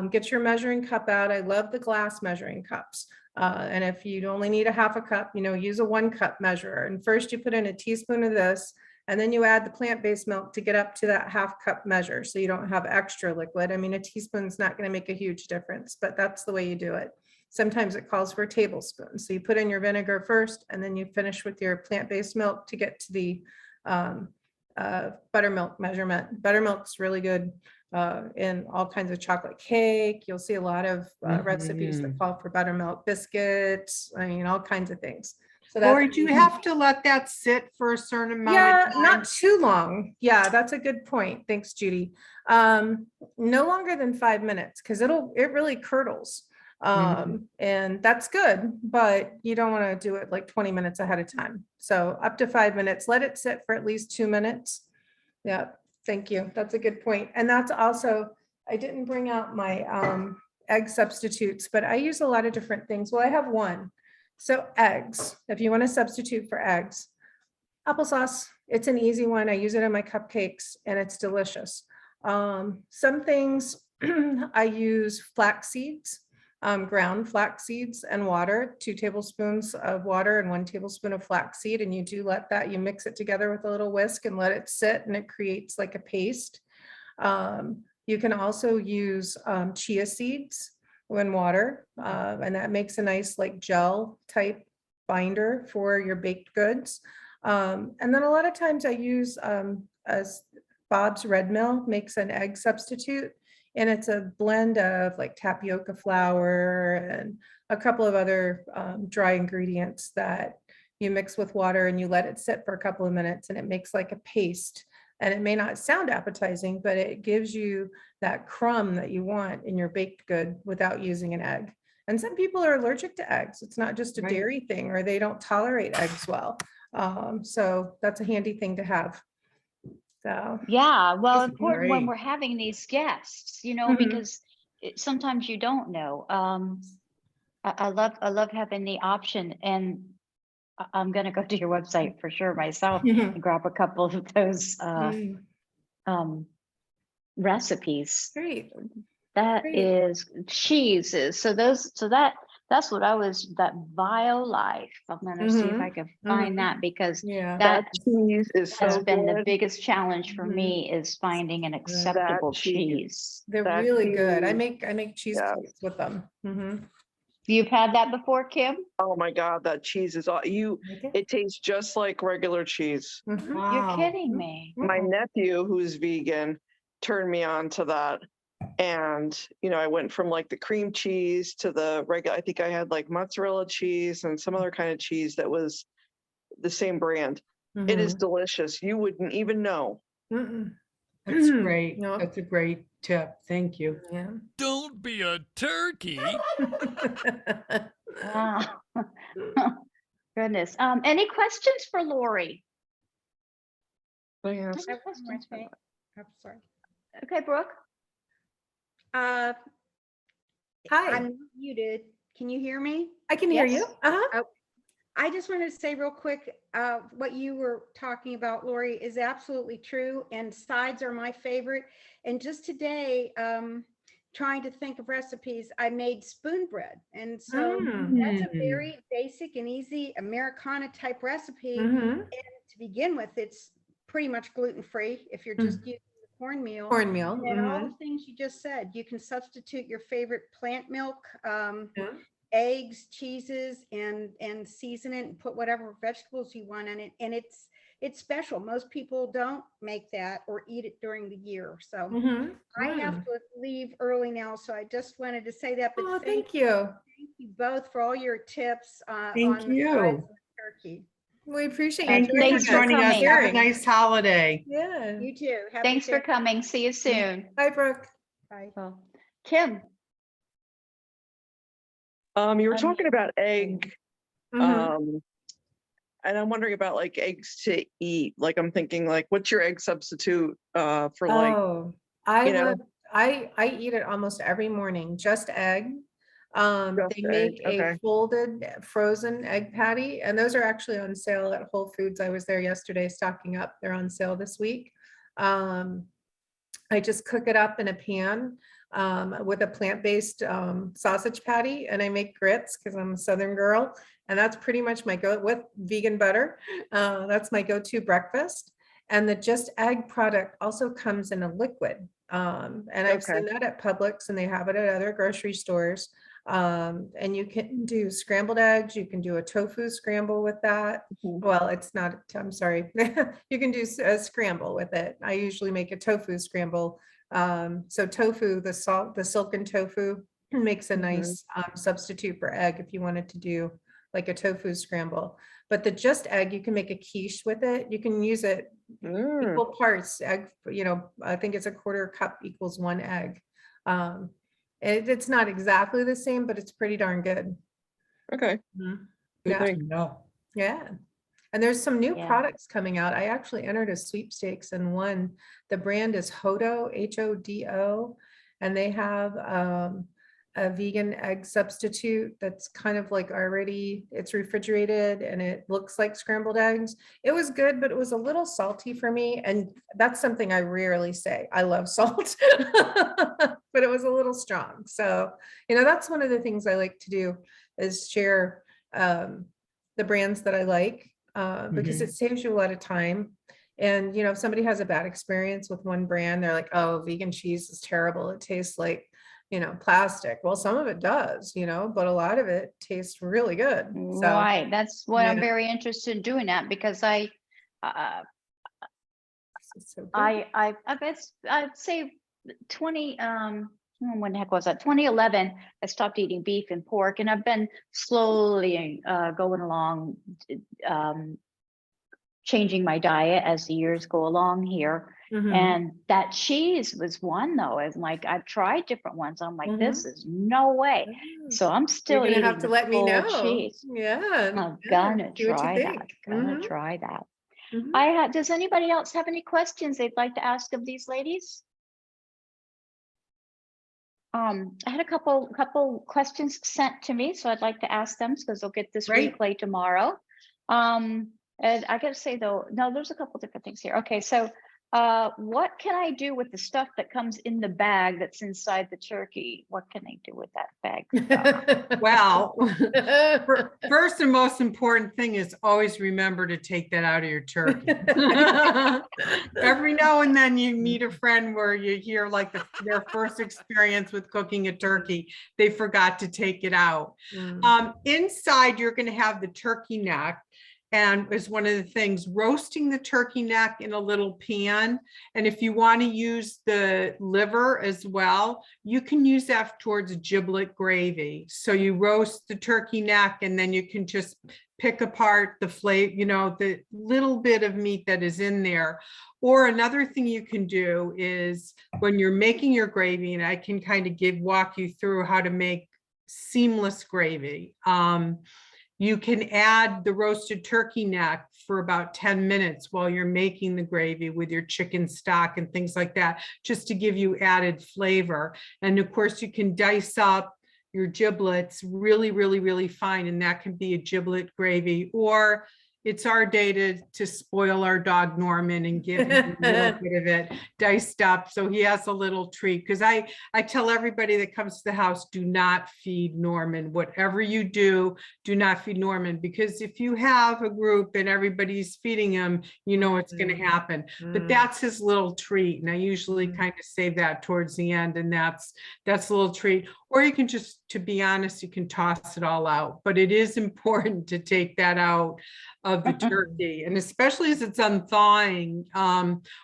get your measuring cup out. I love the glass measuring cups. And if you only need a half a cup, use a 1 cup measurer. And first you put in a teaspoon of this, and then you add the plant-based milk to get up to that half cup measure. So you don't have extra liquid. I mean, a teaspoon's not going to make a huge difference, but that's the way you do it. Sometimes it calls for a tablespoon. So you put in your vinegar first, and then you finish with your plant-based milk to get to the buttermilk measurement. Buttermilk's really good in all kinds of chocolate cake. You'll see a lot of recipes that call for buttermilk biscuits. I mean, all kinds of things. So Lori, do you have to let that sit for a certain amount of time? not too long. Yeah, that's a good point. Thanks, Judy. No longer than 5 minutes because it really curdles. And that's good, but you don't want to do it like 20 minutes ahead of time. So up to 5 minutes, let it sit for at least 2 minutes. Yeah, thank you. That's a good point. And that's also, I didn't bring out my egg substitutes, but I use a lot of different things. Well, I have one. So eggs, if you want to substitute for eggs, Applesauce. It's an easy one. I use it in my cupcakes and it's delicious. Some things I use flax seeds, ground flax seeds and water, 2 tablespoons of water and 1 tablespoon of flax seed. And you do let that, you mix it together with a little whisk and let it sit and it creates like a paste. You can also use chia seeds in water, and that makes a nice like gel type binder for your baked goods. And then a lot of times I use as Bob's Red Mill makes an egg substitute, and it's a blend of like tapioca flour and a couple of other dry ingredients that you mix with water and you let it sit for a couple of minutes and it makes like a paste. And it may not sound appetizing, but it gives you that crumb that you want in your baked good without using an egg. And some people are allergic to eggs. It's not just a Right. dairy thing, or they don't tolerate eggs well. So that's a handy thing to have. So, Yeah, well, This is important when great. we're having these guests, Mhm. because sometimes you don't know. I love having the option, and I'm gonna go to your website for sure myself and grab a couple of those Mm, recipes. Great. That Great. is cheeses. So that's what I was, that Bio Life. I'm gonna see if I can find that, because Yeah. that cheese is has so been the good. biggest challenge for Mhm. me, is finding an acceptable cheese. They're That really good. I cheese, make cheese yeah. cakes with them. You've had that before, Kim? Oh my God, that cheese is all Make it? it tastes just like regular cheese. Mhm. You're kidding Mhm. me. My Mhm. nephew, who's vegan, turned me on to that. And, I went from like the cream cheese to the regular, I think I had like mozzarella cheese and some other kind of cheese that was the same brand. It is Mhm. delicious. You wouldn't even know. Mm-mm. That's great. No. That's a great tip. Thank you. Yeah. Don't be a turkey. Wow. Goodness. Any questions for Lori? They ask- Any I have one more questions for thing. Lori? I'm sorry. Okay, Brooke. Uh, Hi, I'm muted. Can you hear me? I can hear you. Yes. Uh-huh. I just wanted to say real quick, what you were talking about, Lori, is absolutely true. And sides are my favorite. And just today, trying to think of recipes, I made spoon bread. And so that's a very basic and easy Americana type recipe. Mhm. To begin with, it's pretty much gluten-free if you're just using the cornmeal. Cornmeal. And then all Mhm. the things you just said, you can substitute your favorite plant milk, Yeah. eggs, cheeses, and season it and put whatever vegetables you want in it. And it's special. Most people don't make that or eat it during the year. So Mhm. I have to leave early now. So I just wanted to say that. But Oh, thank thank you. you both for all your tips Thank on the sides you. of the turkey. We appreciate Thank you joining for Thanks for joining us. coming. Have a Sharing. nice holiday. Yeah. You too. Happy Thanks for Thanksgiving. coming. See you soon. Bye, Brooke. Bye. Well, Kim. You were Um, talking about egg, Mhm. and I'm wondering about like eggs to eat. Like I'm thinking like, what's your egg substitute for like, Oh, I you know, would, I eat it almost every morning, just egg. just They egg? make a Okay. folded frozen egg patty, and those are actually on sale at Whole Foods. I was there yesterday stocking up. They're on sale this week. I just cook it up in a pan with a plant-based sausage patty, and I make grits because I'm a Southern girl, and that's pretty much my go with vegan butter. That's my go-to breakfast. And the just egg product also comes in a liquid, and I've Okay. seen that at Publix, and they have it at other grocery stores. And you can do scrambled eggs. You can do a tofu scramble with that. Mhm. Well, it's not, I'm sorry. You can do a scramble with it. I usually make a tofu scramble. So tofu, the silken tofu makes a nice substitute for egg if you wanted to do like a tofu scramble. But the just egg, you can make a quiche with it. You can use it Mm, equal parts egg, I think it's a quarter cup equals 1 egg. It's not exactly the same, but it's pretty darn good. okay. Mhm. Good Yeah. to know. Yeah. And there's some new Yeah. products coming out. I actually entered a sweepstakes and won. The brand is Hodo, Hodo, and they have a vegan egg substitute that's kind of like already, it's refrigerated and it looks like scrambled eggs. It was good, but it was a little salty for me. And that's something I rarely say. I love salt, but it was a little strong. So, that's one of the things I like to do is share the brands that I like, because it saves you a lot of time. And, if somebody has a bad experience with one brand, they're like, oh, vegan cheese is terrible. It tastes like, plastic. Well, some of it does, but a lot of it tastes really good. So, Right. That's what I'm yeah. very interested in doing that, because this is so good. I'd say 20, when the heck was that? 2011, I stopped eating beef and pork, and I've been slowly going along, changing my diet as the years go along here. Mhm. And that cheese was one, though. And like, I've tried different ones. I'm like, this is no way. Mm. So I'm You're still gonna eating have to the let me full know. cheese. Yeah. I'm yeah, gonna see what you try that. think. Gonna Mhm, try that. mhm. Does anybody else have any questions they'd like to ask of these ladies? I had a couple questions sent to me, so I'd like to ask them, because they'll get this Great. replay tomorrow. And I gotta say though, no, there's a couple different things here. Okay, so what can I do with the stuff that comes in the bag that's inside the turkey? What can I do with that bag stuff? Well, first and most important thing is always remember to take that out of your turkey. Every now and then you meet a friend where you hear like their first experience with cooking a turkey, they forgot to take it out. Inside, you're going to have the turkey neck. And is one of the things, roasting the turkey neck in a little pan. And if you want to use the liver as well, you can use that towards giblet gravy. So you roast the turkey neck, and then you can just pick apart the flavor, the little bit of meat that is in there. Or another thing you can do is when you're making your gravy, and I can kind of walk you through how to make seamless gravy. You can add the roasted turkey neck for about 10 minutes while you're making the gravy with your chicken stock and things like that, just to give you added flavor. And of course, you can dice up your giblets really, really, really fine, and that can be a giblet gravy. Or it's our day to spoil our dog Norman and give him a little bit of it diced up, so he has a little treat. Because I tell everybody that comes to the house, do not feed Norman. Whatever you do not feed Norman, because if you have a group and everybody's feeding him, it's going to happen. But that's his little treat, and I usually kind of save that towards the end, and that's a little treat. Or you can just, to be honest, you can toss it all out. But it is important to take that out of the turkey, and especially as it's unthawing,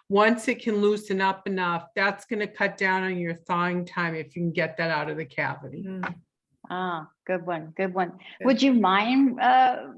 once it can loosen up enough, that's going to cut down on your thawing time if you can get that out of the cavity. Ah, good one. Good one. Good. Would you mind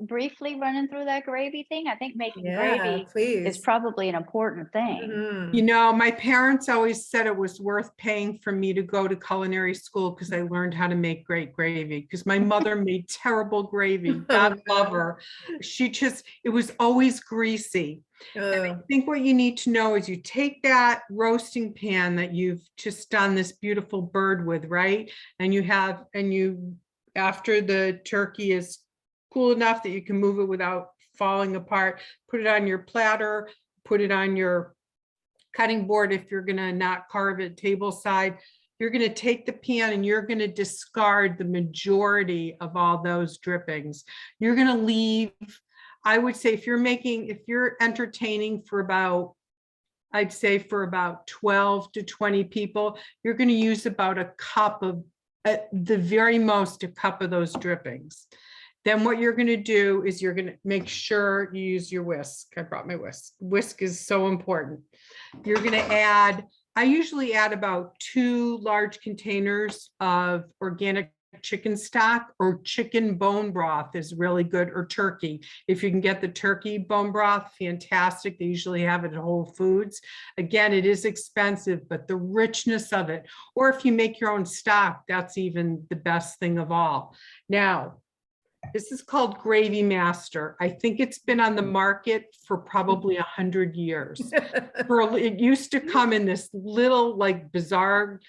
briefly running through that gravy thing? I think making Yeah, gravy is please. probably an important thing. Mhm. My parents always said it was worth paying for me to go to culinary school because I learned how to make great gravy, because my mother made terrible gravy. God love her. It was always greasy. And I think what you need to know is you take that roasting pan that you've just done this beautiful bird with, right? And after the turkey is cool enough that you can move it without falling apart, put it on your platter, put it on your cutting board. If you're going to not carve it table side, you're going to take the pan and you're going to discard the majority of all those drippings. You're going to leave, I would say, if you're entertaining for about, I'd say for about 12 to 20 people, you're going to use about a cup of, at the very most, a cup of those drippings. Then what you're going to do is you're going to make sure you use your whisk. I brought my whisk. Whisk is so important. You're going to add, I usually add about 2 large containers of organic chicken stock, or chicken bone broth is really good, or turkey. If you can get the turkey bone broth, fantastic. They usually have it at Whole Foods. Again, it is expensive, but the richness of it, or if you make your own stock, that's even the best thing of all. Now, this is called Gravy Master. I think it's been on the market for probably 100 years. It used to come in this little like bizarre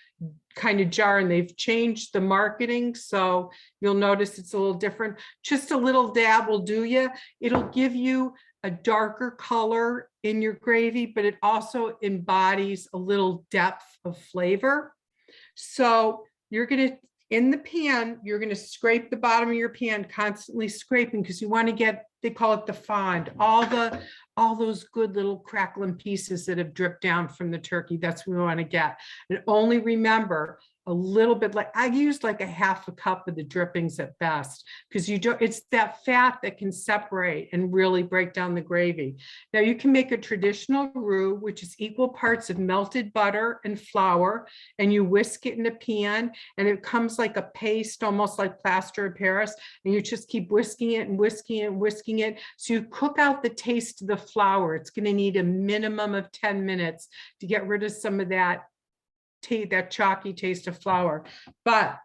kind of jar, and they've changed the marketing. So you'll notice it's a little different. Just a little dab will do you. It'll give you a darker color in your gravy, but it also embodies a little depth of flavor. So you're going to, in the pan, you're going to scrape the bottom of your pan, constantly scraping, because you want to get, they call it the fond, all those good little crackling pieces that have dripped down from the turkey. That's what we want to get. And only remember a little bit, like I use like a half a cup of the drippings at best, because you don't, it's that fat that can separate and really break down the gravy. Now you can make a traditional roux, which is equal parts of melted butter and flour, and you whisk it in a pan, and it comes like a paste, almost like plaster of Paris, and you just keep whisking it and whisking it and whisking it. So you cook out the taste of the flour. It's going to need a minimum of 10 minutes to get rid of some of that chalky taste of flour. But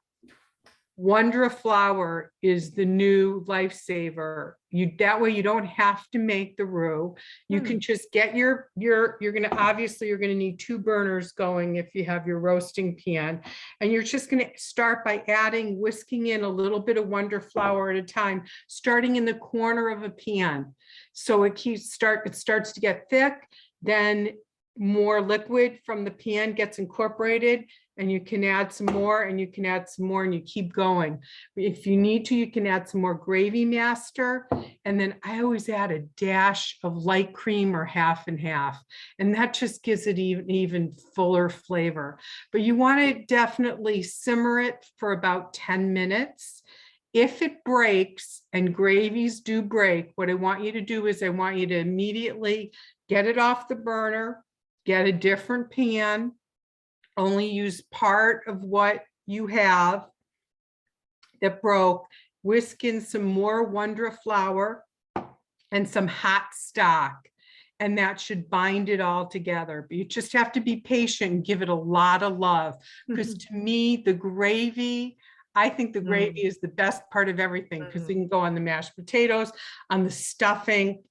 Wonder of Flour is the new lifesaver. That way you don't have to make the roux. You can just get you're going to, obviously you're going to need 2 burners going if you have your roasting pan, and you're just going to start by whisking in a little bit of Wonder Flour at a time, starting in the corner of a pan. So it starts to get thick, then more liquid from the pan gets incorporated, and you can add some more, and you can add some more, and you keep going. If you need to, you can add some more gravy master, and then I always add a dash of light cream or half and half, and that just gives it even fuller flavor. But you want to definitely simmer it for about 10 minutes. If it breaks, and gravies do break, what I want you to do is I want you to immediately get it off the burner, get a different pan, only use part of what you have that broke, whisk in some more Wonder Flour and some hot stock, and that should bind it all together. But you just have to be patient and give it a lot of love, because to me, the gravy, I think the gravy is the best part of everything, because it can go on the mashed potatoes, on the stuffing.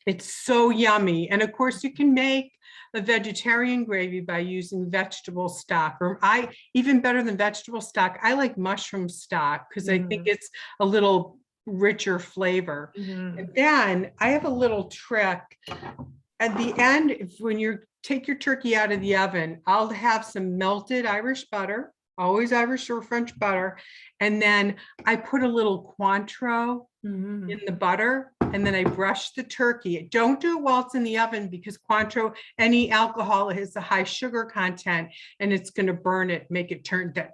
It's so yummy. And of course, you can make a vegetarian gravy by using vegetable stock, or even better than vegetable stock, I like mushroom stock, because I think it's a little richer flavor. And then I have a little trick. At the end, when you take your turkey out of the oven, I'll have some melted Irish butter, always Irish or French butter. And then I put a little Cointreau in the butter, and then I brush the turkey. Don't do it while it's in the oven, because Cointreau, any alcohol, has a high sugar content, and it's going to burn it, make it turn that,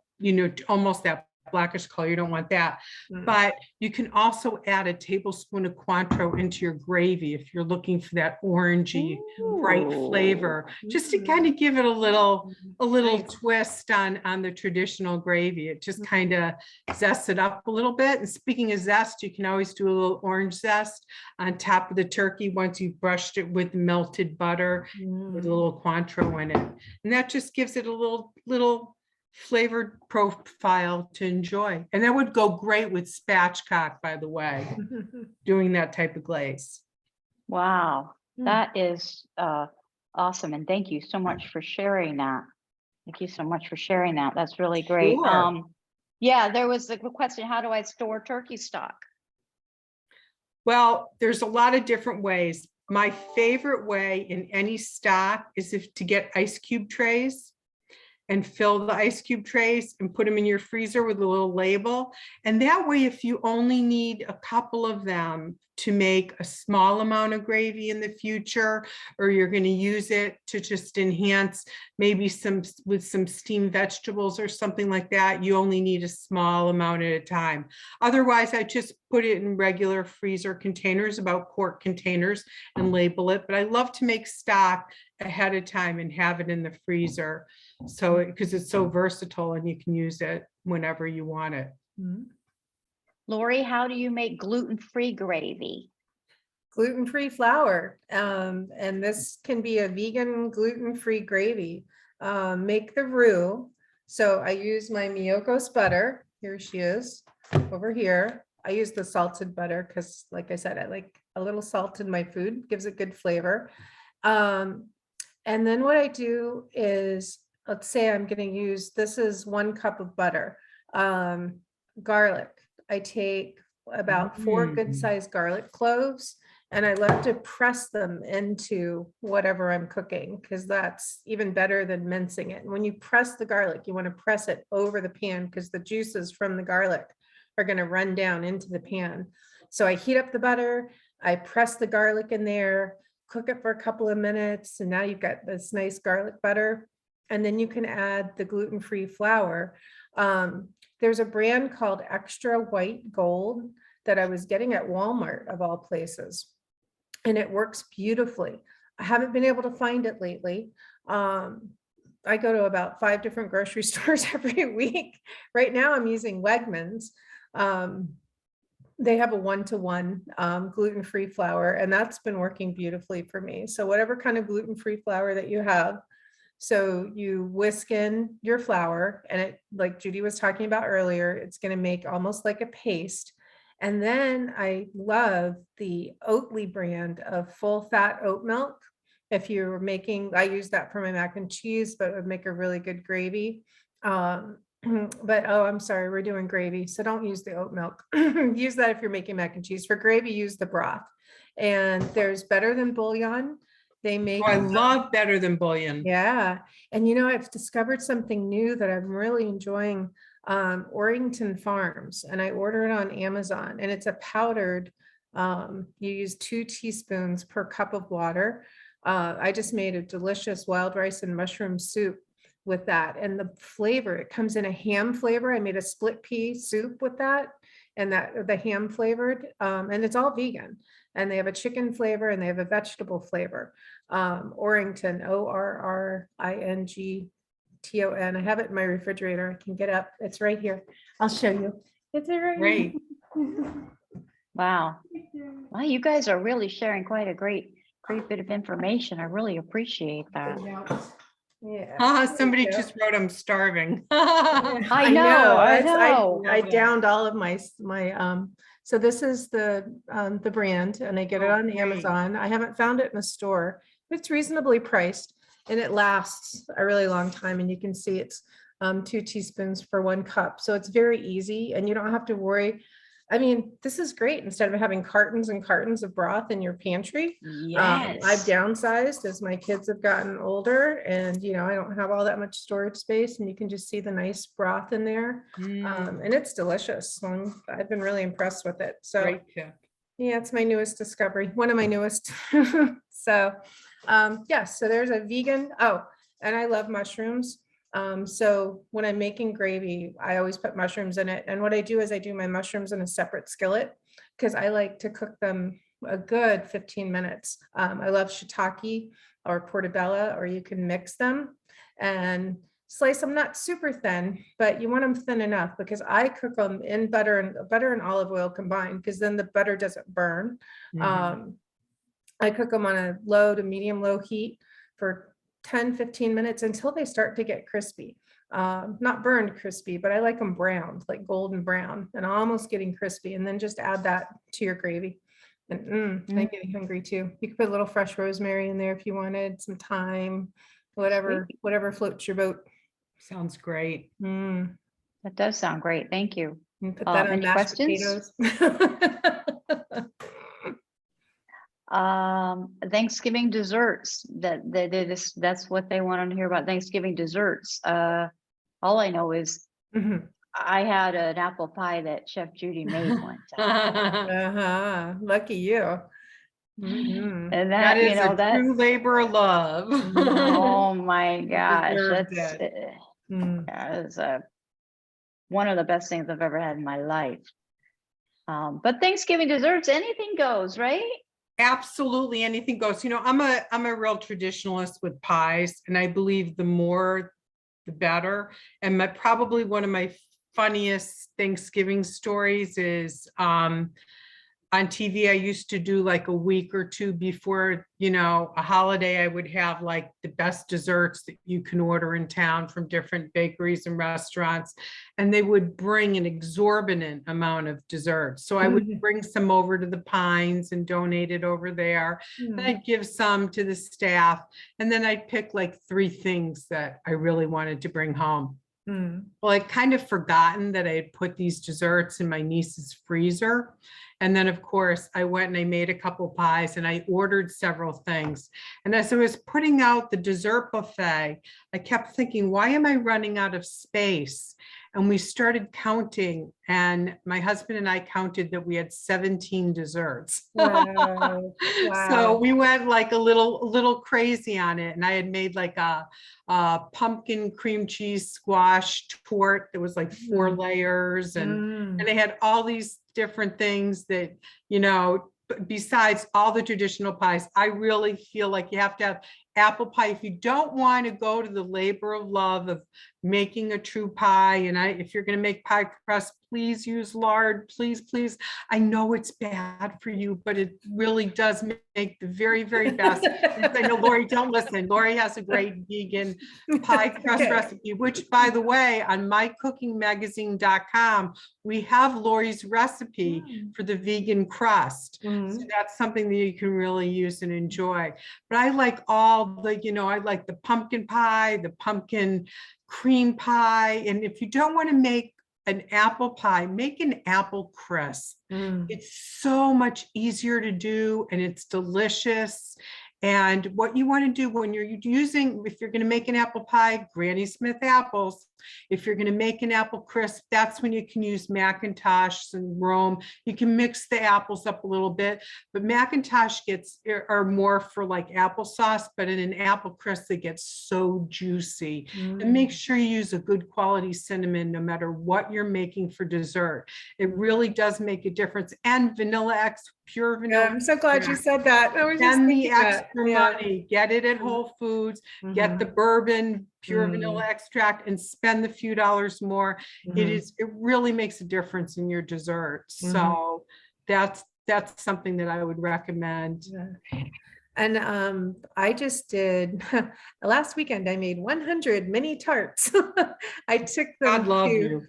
almost that blackish color. You don't want that. But you can also add a tablespoon of Cointreau into your gravy if you're looking for that orangey, bright flavor, just to kind of give it a little twist on the traditional gravy. It just kind of zests it up a little bit. And speaking of zest, you can always do a little orange zest on top of the turkey once you've brushed it with melted butter with a little Cointreau in it. And that just gives it a little flavored profile to enjoy. And that would go great with spatchcock, by the way, doing that type of glaze. Wow, that is awesome. And thank you so much for sharing that. Thank you so much for sharing that. That's really great. Sure. Yeah, there was a question, how do I store turkey stock? Well, there's a lot of different ways. My favorite way in any stock is to get ice cube trays and fill the ice cube trays and put them in your freezer with a little label. And that way, if you only need a couple of them to make a small amount of gravy in the future, or you're going to use it to just enhance maybe with some steamed vegetables or something like that, you only need a small amount at a time. Otherwise, I just put it in regular freezer containers, about quart containers, and label it. But I love to make stock ahead of time and have it in the freezer, so because it's so versatile and you can use it whenever you want it. Lori, how do you make gluten-free gravy? Gluten-free flour. And this can be a vegan gluten-free gravy. Make the roux. So I use my Miyokos butter. Here she is over here. I use the salted butter because, like I said, I like a little salt in my food, gives it good flavor. And then what I do is let's say I'm going to use, this is 1 cup of butter, garlic. I take about 4 good sized garlic cloves and I love to press them into whatever I'm cooking, because that's even better than mincing it. And when you press the garlic, you want to press it over the pan because the juices from the garlic are going to run down into the pan. So I heat up the butter, I press the garlic in there, cook it for a couple of minutes, and now you've got this nice garlic butter. And then you can add the gluten-free flour. There's a brand called Extra White Gold that I was getting at Walmart, of all places, and it works beautifully. I haven't been able to find it lately. I go to about 5 different grocery stores every week. Right now I'm using Wegmans. They have a 1-to-1 gluten-free flour, and that's been working beautifully for me. So whatever kind of gluten-free flour that you have, so you whisk in your flour, and it, like Judi was talking about earlier, it's going to make almost like a paste. And then I love the Oatly brand of full fat oat milk. If you're making, I use that for my mac and cheese, but it would make a really good gravy. But, oh, I'm sorry, we're doing gravy, so don't use the oat milk. Use that if you're making mac and cheese. For gravy, use the broth. And there's Better Than Bouillon. They make, I love Better Than Bouillon. yeah. And I've discovered something new that I'm really enjoying, Orrington Farms, and I order it on Amazon, and it's a powdered, you use 2 teaspoons per cup of water. I just made a delicious wild rice and mushroom soup with that, and the flavor, it comes in a ham flavor. I made a split pea soup with that, and that the ham flavored, and it's all vegan, and they have a chicken flavor and they have a vegetable flavor. Orrington, ORRINGTON. I have it in my refrigerator. I can get up. It's right here. I'll show you. It's right Great. Wow. Well, you guys are really sharing quite a great bit of information. I really appreciate that. Yeah. Somebody Yeah. just wrote, I'm starving. I know. I downed all of my so this is the brand, and I get it Oh, on great. Amazon. I haven't found it in a store. It's reasonably priced, and it lasts a really long time. And you can see it's 2 teaspoons for 1 cup. So it's very easy, and you don't have to worry. I mean, this is great. Instead of having cartons and cartons of broth in your pantry, I've Yes. downsized as my kids have gotten older, and I don't have all that much storage space, and you can just see the nice broth in there. And it's delicious. I've been really impressed with it. So Great tip. yeah, it's my newest discovery, one of my newest. So yes, so there's a vegan. Oh, and I love mushrooms. So when I'm making gravy, I always put mushrooms in it. And what I do is I do my mushrooms in a separate skillet, because I like to cook them a good 15 minutes. I love shiitake or portobello, or you can mix them and slice them not super thin, but you want them thin enough, because I cook them in butter and olive oil combined, because then the butter doesn't burn. I cook them on a low to medium low heat for 10-15 minutes until they start to get crispy. Not burned crispy, but I like them browned, like golden brown, and almost getting crispy. And then just add that to your gravy. And I'm getting hungry too. You could put a little fresh rosemary in there if you wanted, some thyme, whatever floats your boat. Sounds great. That does sound great. Thank you. And put that on Any mashed questions? potatoes. Thanksgiving desserts, that's what they want to hear about, Thanksgiving desserts. All I know is Mhm. I had an apple pie that Chef Judi made one time. Lucky you. Mhm. And That that, is a that, true labor of love. oh my gosh, deserved that's, it. Mm. is one of the best things I've ever had in my life. But Thanksgiving desserts, anything goes, right? Absolutely, anything goes. I'm a real traditionalist with pies, and I believe the more the better. And probably one of my funniest Thanksgiving stories is on TV, I used to do like a week or two before, a holiday, I would have like the best desserts that you can order in town from different bakeries and restaurants. And they would bring an exorbitant amount of desserts. So I would bring some over to the Pines and donate it over there. And I'd give some to the staff. And then I'd pick like 3 things that I really wanted to bring home. Well, I'd kind of forgotten that I had put these desserts in my niece's freezer. And then, of course, I went and I made a couple pies and I ordered several things. And as I was putting out the dessert buffet, I kept thinking, why am I running out of space? And we started counting, and my husband and I counted that we had 17 desserts. Wow. So we went like a little crazy on it. And I had made like a pumpkin cream cheese squash tort that was like 4 layers. And they had all these different things that, besides all the traditional pies, I really feel like you have to have apple pie. If you don't want to go to the labor of love of making a true pie, and if you're going to make pie crust, please use lard, please. I know it's bad for you, but it really does make the very, very best. I know Lori, don't listen. Lori has a great vegan pie crust recipe, which, by the way, on mycookingmagazine.com, we have Lori's recipe for the vegan crust. So that's something that you can really use and enjoy. But I like all the, I like the pumpkin pie, the pumpkin cream pie. And if you don't want to make an apple pie, make an apple crisp. It's so much easier to do and it's delicious. And what you want to do when you're using, if you're going to make an apple pie, Granny Smith apples. If you're going to make an apple crisp, that's when you can use Macintosh and Rome. You can mix the apples up a little bit, but Macintosh are more for like applesauce, but in an apple crisp, it gets so juicy. And make sure you use a good quality cinnamon, no matter what you're making for dessert. It really does make a difference. And pure vanilla. I'm so glad you said that. I was just Spend the thinking that. extra money, get it at Whole Foods, get the bourbon, pure vanilla extract, and spend the few dollars more. It really makes a difference in your dessert. So that's something that I would recommend. And I just did last weekend, I made 100 mini tarts. I took them God love you.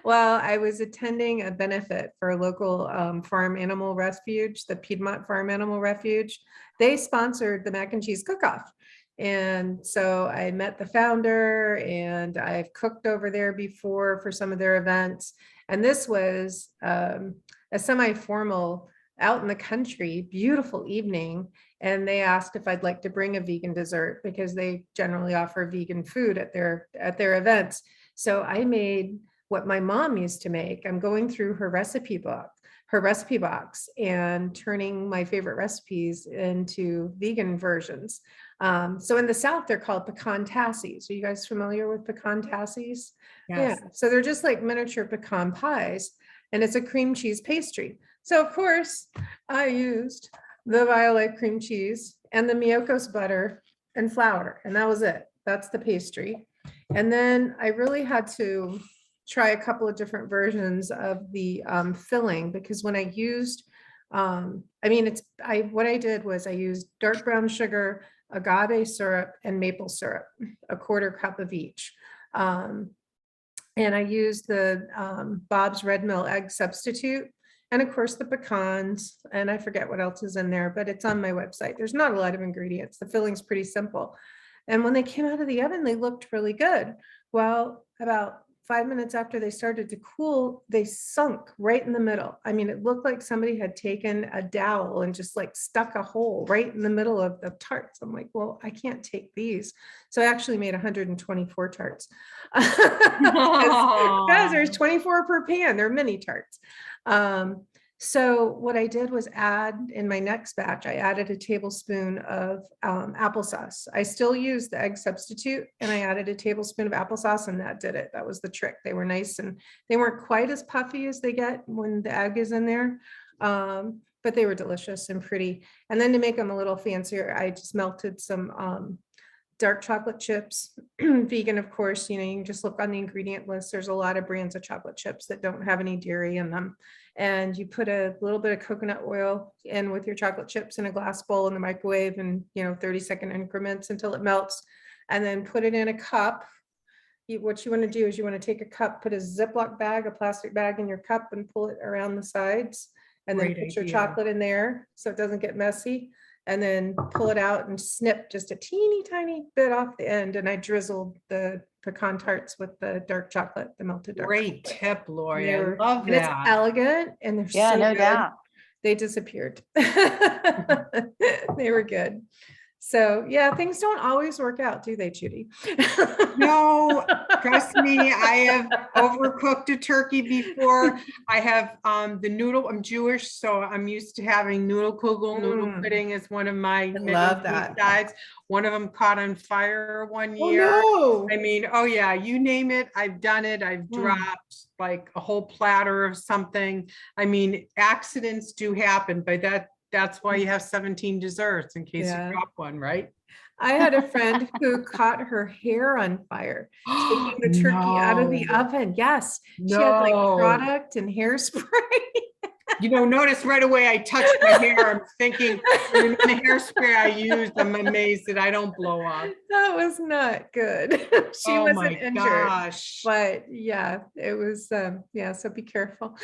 Well, I was attending a benefit for a local farm animal refuge, the Piedmont Farm Animal Refuge. They sponsored the mac and cheese cook-off. And so I met the founder, and I've cooked over there before for some of their events. And this was a semi-formal, out in the country, beautiful evening. And they asked if I'd like to bring a vegan dessert because they generally offer vegan food at their events. So I made what my mom used to make. I'm going through her recipe box and turning my favorite recipes into vegan versions. So in the South, they're called pecan tassies. Are you guys familiar with pecan tassies? Yes. Yeah. So they're just like miniature pecan pies, and it's a cream cheese pastry. So of course I used the Violet cream cheese and the Miyoko's butter and flour, and that was it. That's the pastry. And then I really had to try a couple of different versions of the filling, because when I used, what I did was I used dark brown sugar, agave syrup, and maple syrup, a 1/4 cup of each. And I used the Bob's Red Mill egg substitute, and of course the pecans, and I forget what else is in there, but it's on my website. There's not a lot of ingredients. The filling's pretty simple. And when they came out of the oven, they looked really good. Well, about 5 minutes after they started to cool, they sunk right in the middle. I mean, it looked like somebody had taken a dowel and just like stuck a hole right in the middle of the tarts. I'm like, well, I can't take these. So I actually made 124 tarts. Because there's 24 per pan. They're mini tarts. So what I did was add, in my next batch, I added a tablespoon of applesauce. I still use the egg substitute, and I added a tablespoon of applesauce, and that did it. That was the trick. They were nice, and they weren't quite as puffy as they get when the egg is in there, but they were delicious and pretty. And then to make them a little fancier, I just melted some dark chocolate chips, vegan, of course, you know, you can just look on the ingredient list. There's a lot of brands of chocolate chips that don't have any dairy in them. And you put a little bit of coconut oil in with your chocolate chips in a glass bowl in the microwave and, you know, 30-second increments until it melts, and then put it in a cup. What you want to do is you want to take a cup, put a Ziploc bag, a plastic bag in your cup, and pull it around the sides, and then Great put your idea. chocolate in there so it doesn't get messy, and then pull it out and snip just a teeny tiny bit off the end. And I drizzled the pecan tarts with the dark chocolate, the melted dark Great chocolate. tip, Lori. They I were- love and it's that. elegant, and they're Yeah, so no good. doubt. They disappeared. They were good. So yeah, things don't always work out, do they, Judy? No, trust me, I have overcooked a turkey before. I have the noodle, I'm Jewish, so I'm used to having noodle kugel. Noodle Mm. pudding is one of my many love that. sides. One of them caught on fire one Oh, year. no. I mean, oh yeah, you name it, I've done it. I've dropped like a whole platter of something. I mean, accidents do happen, but that's why you have 17 desserts in case Yeah. you drop one, right? I had a friend who caught her hair on fire, taking the turkey out of the No. oven. Yes, she had like No. product and hairspray. You know, notice right away I touched my hair. I'm thinking, the hairspray I used, I'm amazed that I don't blow up. That was not good. She Oh wasn't my injured, gosh. but yeah, it was, yeah, so be careful.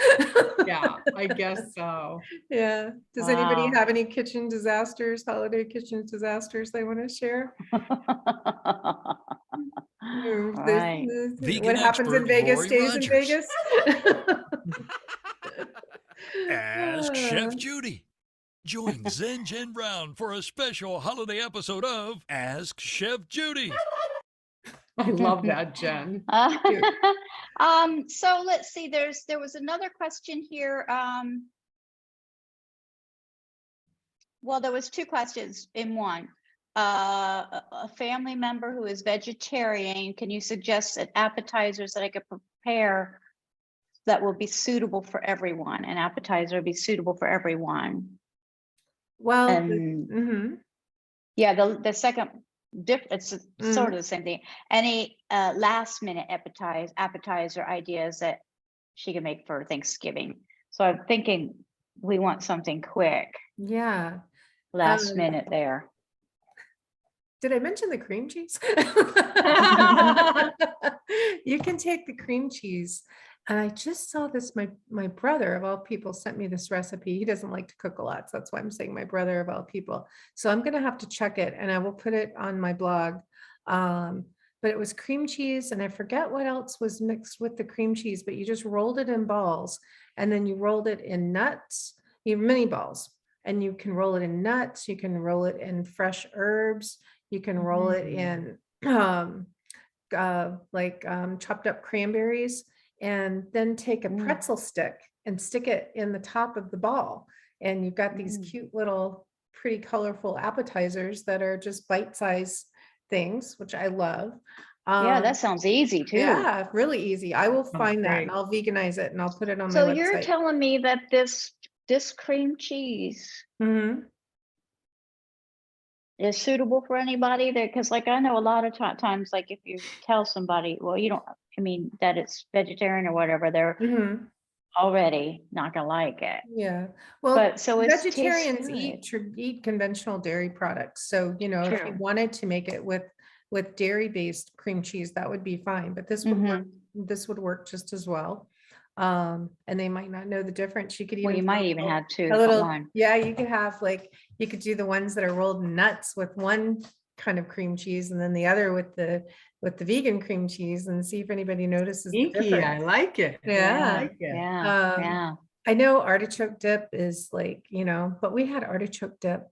Yeah, I guess so. Yeah. Does anybody Wow. have any kitchen disasters, holiday kitchen disasters they want to share? Or All this- right. Vegan what happens in expert Vegas Lori stays in Rodgers. Vegas. Ask Chef Uh, Judi. Join Zen Jen Brown for a special holiday episode of Ask Chef Judi. I love that, Jen. So let's see, there was another question here. Well, there was two questions in one. A family member who is vegetarian, can you suggest appetizers that I could prepare that will be suitable for everyone? An appetizer would be suitable for everyone. Well, And yeah, the second it's sort of the same thing. Any last minute appetizer ideas that she can make for Thanksgiving? So I'm thinking we want something quick, yeah. last minute there. Did I mention the cream cheese? You can take the cream cheese. And I just saw this, my brother of all people sent me this recipe. He doesn't like to cook a lot, so that's why I'm saying my brother of all people. So I'm gonna have to check it, and I will put it on my blog. But it was cream cheese, and I forget what else was mixed with the cream cheese, but you just rolled it in balls, and then you rolled it in nuts, you have mini balls, and you can roll it in nuts, you can roll it in fresh herbs, you can roll it in chopped up cranberries, and then take a pretzel stick and stick it in the top of the ball. And you've got these cute little pretty colorful appetizers that are just bite-sized things, which I love. Yeah, that sounds easy too. Yeah, really easy. I will find that great. and I'll veganize it and I'll put it on my So website. you're telling me that this cream cheese Mhm. is suitable for anybody there? Because like I know a lot of times, like if you tell somebody, well, you don't, I mean, that it's vegetarian or whatever, they're Mhm. already not gonna like it. Yeah, well, But so it's tastes vegetarians good. eat conventional dairy products. So, you know, if you True. wanted to make it with dairy-based cream cheese, that would be fine, but this would work, this would work just as well. And they might not know the difference. You could Well, even you do might a even little- have two, a not little, one. yeah, you could have like, you could do the ones that are rolled in nuts with one kind of cream cheese and then the other with the vegan cream cheese, and see if anybody notices the Sneaky, I difference. like it. I Yeah. like it. Yeah, Um, yeah. I know artichoke dip is like, you know, but we had artichoke dip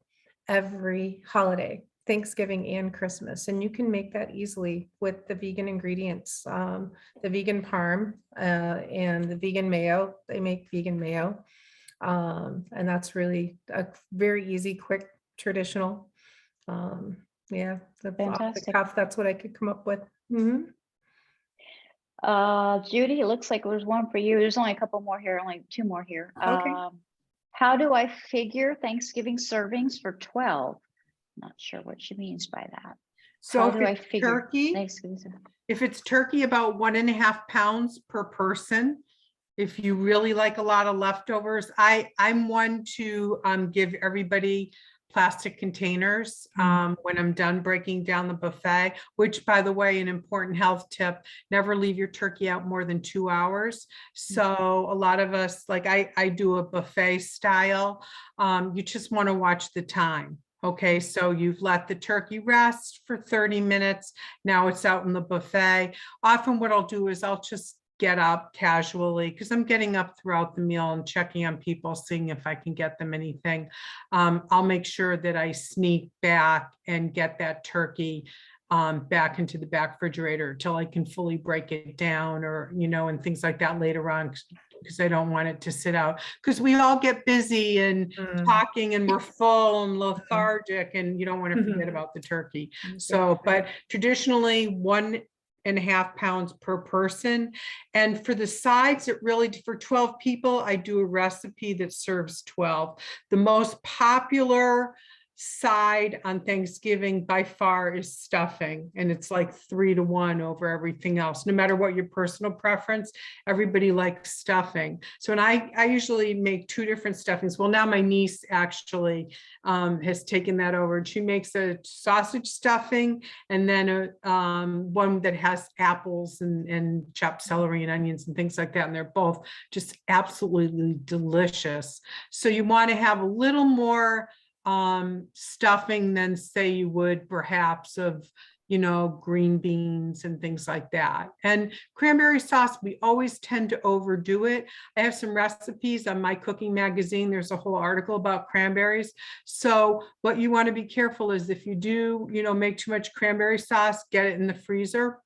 every holiday, Thanksgiving and Christmas, and you can make that easily with the vegan ingredients, the vegan parm, and the vegan mayo. They make vegan mayo. And that's really a very easy, quick, traditional. Yeah, off the Fantastic. cuff, that's what I could come up with. Mhm. Judy, it looks like there's one for you. There's only a couple more here, only two more here. Okay. How do I figure Thanksgiving servings for 12? Not sure what she means by that. So How if do I it's figure? turkey, Excuse me. if it's turkey, about 1.5 pounds per person. If you really like a lot of leftovers, I'm one to give everybody plastic containers when I'm done breaking down the buffet, which, by the way, an important health tip, never leave your turkey out more than 2 hours. So a lot of us, like I do a buffet style, you just want to watch the time. Okay, so you've let the turkey rest for 30 minutes. Now it's out in the buffet. Often what I'll do is I'll just get up casually because I'm getting up throughout the meal and checking on people, seeing if I can get them anything. I'll make sure that I sneak back and get that turkey back into the back refrigerator until I can fully break it down, or, and things like that later on, because I don't want it to sit out, because we all get busy and talking and we're full and lethargic, and you don't want to forget about the turkey. So, but traditionally 1.5 pounds per person. And for the sides, it really, for 12 people, I do a recipe that serves 12. The most popular side on Thanksgiving by far is stuffing, and it's like 3-to-1 over everything else. No matter what your personal preference, everybody likes stuffing. So, and I usually make 2 different stuffings. Well, now my niece actually has taken that over, and she makes a sausage stuffing, and then one that has apples and chopped celery and onions and things like that, and they're both just absolutely delicious. So you want to have a little more stuffing than, say, you would perhaps of green beans and things like that. And cranberry sauce, we always tend to overdo it. I have some recipes on my cooking magazine. There's a whole article about cranberries. So what you want to be careful is, if you do make too much cranberry sauce, get it in the freezer,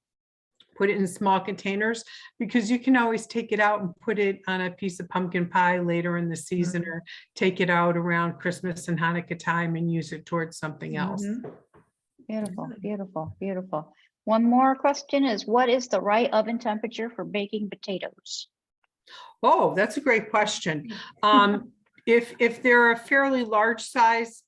put it in small containers, because you can always take it out and put it on a piece of pumpkin pie later in the season, or take it out around Christmas and Hanukkah time and use it towards something else. Beautiful, beautiful, beautiful. One more question is, what is the right oven temperature for baking potatoes? Oh, that's a great question. If they're a fairly large size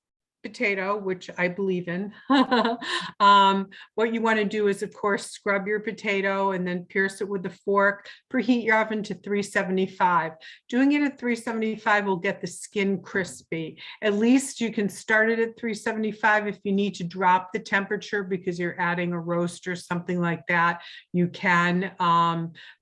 potato, which I believe in, what you want to do is, of course, scrub your potato and then pierce it with a fork. Preheat your oven to 375. Doing it at 375 will get the skin crispy. At least you can start it at 375. If you need to drop the temperature because you're adding a roast or something like that, you can.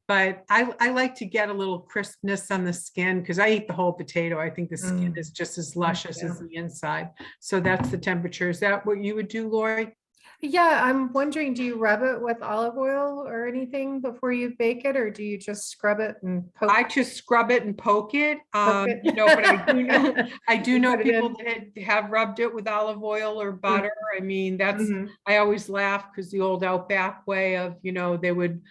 But I like to get a little crispness on the skin, because I eat the whole potato. I think the skin is just as luscious as the inside. So that's the temperature. Is that what you would do, Lori? Yeah, I'm wondering, do you rub it with olive oil or anything before you bake it, or do you just scrub it and poke? I just scrub it and poke it. Poke it. But I do know Put it people in. that have rubbed it with olive oil or butter. I mean, that's, Mhm. I always laugh, because the old Outback way of, they would,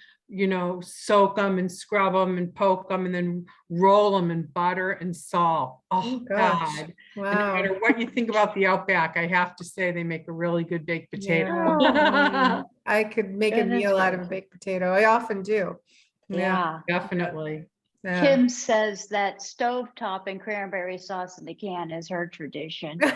soak them and scrub them and poke them and then roll them in butter and salt. Oh, gosh. God. And no Wow. matter what you think about the Outback, I have to say they make a really good baked potato. Yeah. I could make a Goodness meal out of a gracious. baked potato. I often do. Yeah. Definitely. Yeah. Kim says that stovetop and cranberry sauce in the can is her tradition. Okay.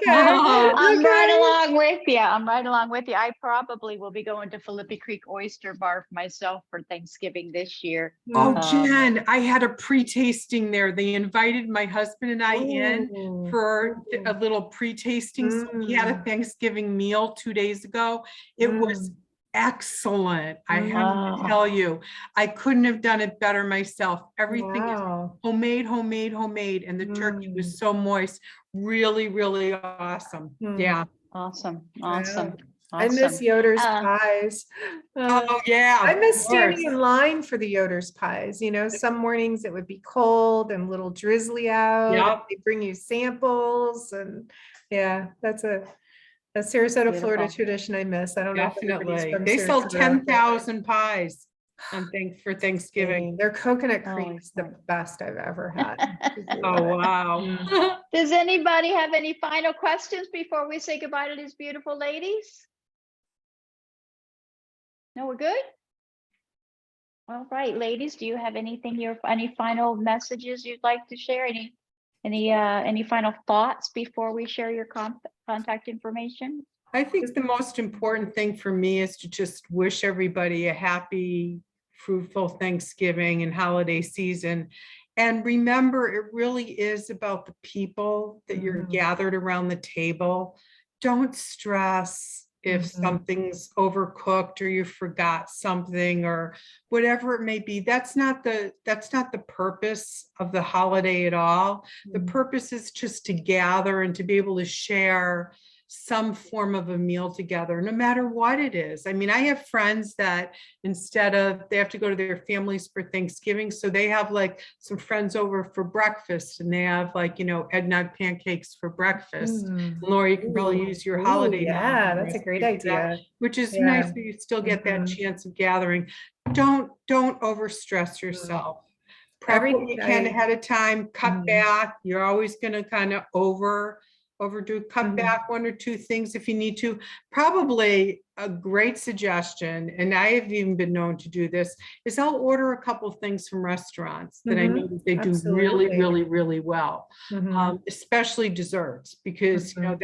I'm right Okay. along with you. I'm right along with you. I probably will be going to Philippi Creek Oyster Bar for myself for Thanksgiving this year. Oh, Mm. Jen, I had a pre-tasting there. They invited my husband and I in Ooh. for a little pre-tasting. So we had a Thanksgiving meal 2 days ago. It was excellent. I have to Wow. tell you, I couldn't have done it better myself. Everything is Wow. homemade, homemade, homemade. And the turkey was so moist. Really, really awesome. Yeah. Awesome. Wow. Awesome. I miss Awesome. Yoder's pies. Oh, yeah. I of miss standing course. in line for the Yoder's pies. Some mornings it would be cold and a little drizzly out. Yep. And they bring you samples, and yeah, that's a Sarasota, Florida Beautiful. tradition I miss. I don't know if everybody's Definitely. from They sell Sarasota. 10,000 pies for Thanksgiving. Their coconut cream Holy is the smokes. best I've ever had. Oh, wow. Does anybody have any final questions before we say goodbye to these beautiful ladies? No, we're good? All right, ladies, do you have any final messages you'd like to share? Any final thoughts before we share your contact information? I think the most important thing for me is to just wish everybody a happy, fruitful Thanksgiving and holiday season. And remember, it really is about the people that you're Mhm. gathered around the table. Don't stress if Mhm. something's overcooked or you forgot something or whatever it may be. That's not the purpose of the holiday at all. The purpose is just to gather and to be able to share some form of a meal together, no matter what it is. I mean, I have friends that instead of, they have to go to their families for Thanksgiving, so they have like some friends over for breakfast and they have like, eggnog pancakes for breakfast. Mm. Laura, you can probably use your Ooh, holiday. yeah, meal that's a great recipe for that, idea. which is Yeah. nice, but you still get that Mhm. chance of gathering. Don't overstress yourself. Prep what you can ahead of time, cut Mhm. back. You're always going to kind of overdo, cut Mhm. back one or two things if you need to. Probably a great suggestion, and I have even been known to do this, is I'll order a couple things from restaurants that I know that they do really, Absolutely. really, really well, Mhm. especially desserts, because Mhm.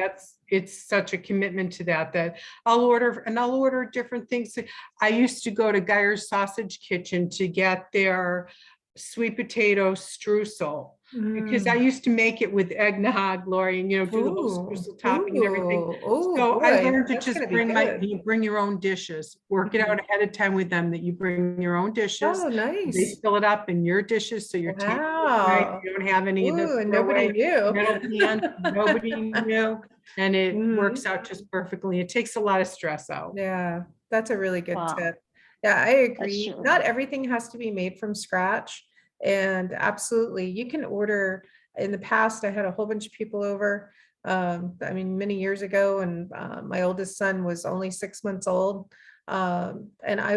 it's such a commitment to that I'll order different things. I used to go to Geyer's Sausage Kitchen to get their sweet potato streusel, because I Mm. used to make it with eggnog, Lori, and do the whole Ooh, streusel topping and everything. oh So I boy, learned to that's just gonna be good. you bring your own dishes, work it out ahead of time with them that you bring your own dishes. Oh, They nice. fill it up in your dishes, so your table is right. Wow. You don't have any of the Ooh, and nobody throwaway knew. metal pans. Nobody knew, and it Mhm. works out just perfectly. It takes a lot of stress out. Yeah, that's a really good Wow, tip. Yeah, I that's agree. true. Not everything has to be made from scratch. And absolutely, you can order. In the past, I had a whole bunch of people over. I mean, many years ago, and my oldest son was only 6 months old. And I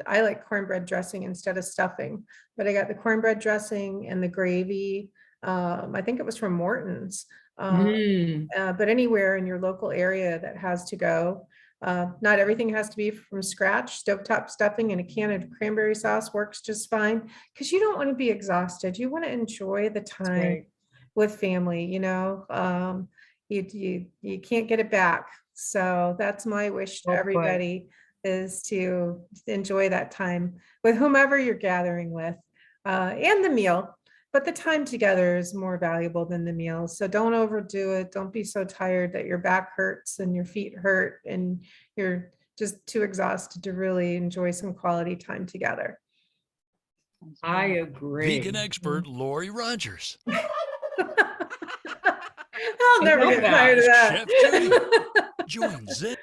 like cornbread dressing instead of stuffing, but I got the cornbread dressing and the gravy. I think it was from Morton's. Mm. But anywhere in your local area that has to go. Not everything has to be from scratch. Stovetop stuffing and a can of cranberry sauce works just fine because you don't want to be exhausted. You want to enjoy the time Right. with family, you can't get it back. So that's my wish to Well put. everybody is to enjoy that time with whomever you're gathering with, and the meal. But the time together is more valuable than the meal. So don't overdo it. Don't be so tired that your back hurts and your feet hurt and you're just too exhausted to really enjoy some quality time together. I agree. Vegan expert Lori Rodgers. I'll never love get that. tired of Chef Judi. that. Join Zen.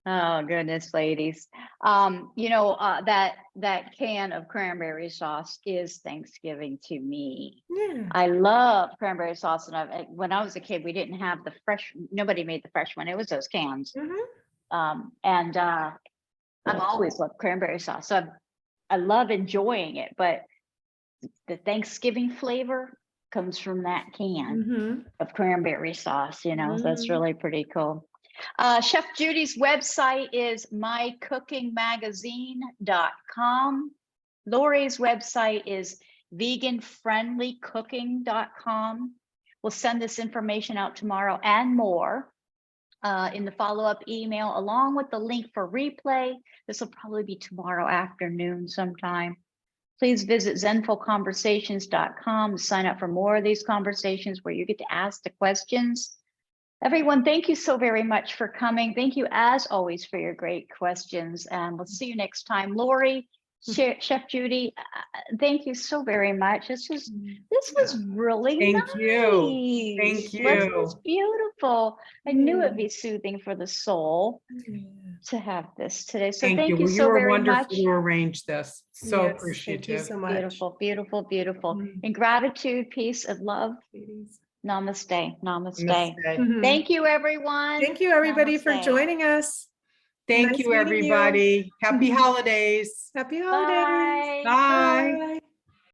Oh goodness, ladies. That can of cranberry sauce is Thanksgiving to me. Yeah. I love cranberry sauce, and when I was a kid, we didn't have the fresh. Nobody made the fresh one. It was those cans. Mhm. And I've always loved cranberry sauce, so I love enjoying it. But the Thanksgiving flavor comes from that can Mhm. of cranberry sauce. That's Mhm. really pretty cool. Chef Judy's website is mycookingmagazine.com. Lori's website is veganfriendlycooking.com. We'll send this information out tomorrow and more in the follow-up email, along with the link for replay. This will probably be tomorrow afternoon sometime. Please visit zenfulconversations.com to sign up for more of these conversations where you get to ask the questions. Everyone, thank you so very much for coming. Thank you, as always, for your great questions. And we'll see you next time. Lori, Chef Judi, thank you so very much. This was really Thank nice. you. Thank Wasn't this you. beautiful? I knew it'd be soothing for the soul Yeah. to have this today. So Thank thank you. you Well, you so were very wonderful much. to arrange this. So Yes, appreciative. thank you so much. Beautiful, beautiful, beautiful. Mhm. In gratitude, peace, and love. Ladies. Namaste. Namaste. Namaste. Mhm. Thank you, everyone. Thank you, everybody, for Namaste. joining us. Thank Nice you, meeting you. everybody. Happy holidays. Happy holidays. Bye. Bye. Bye.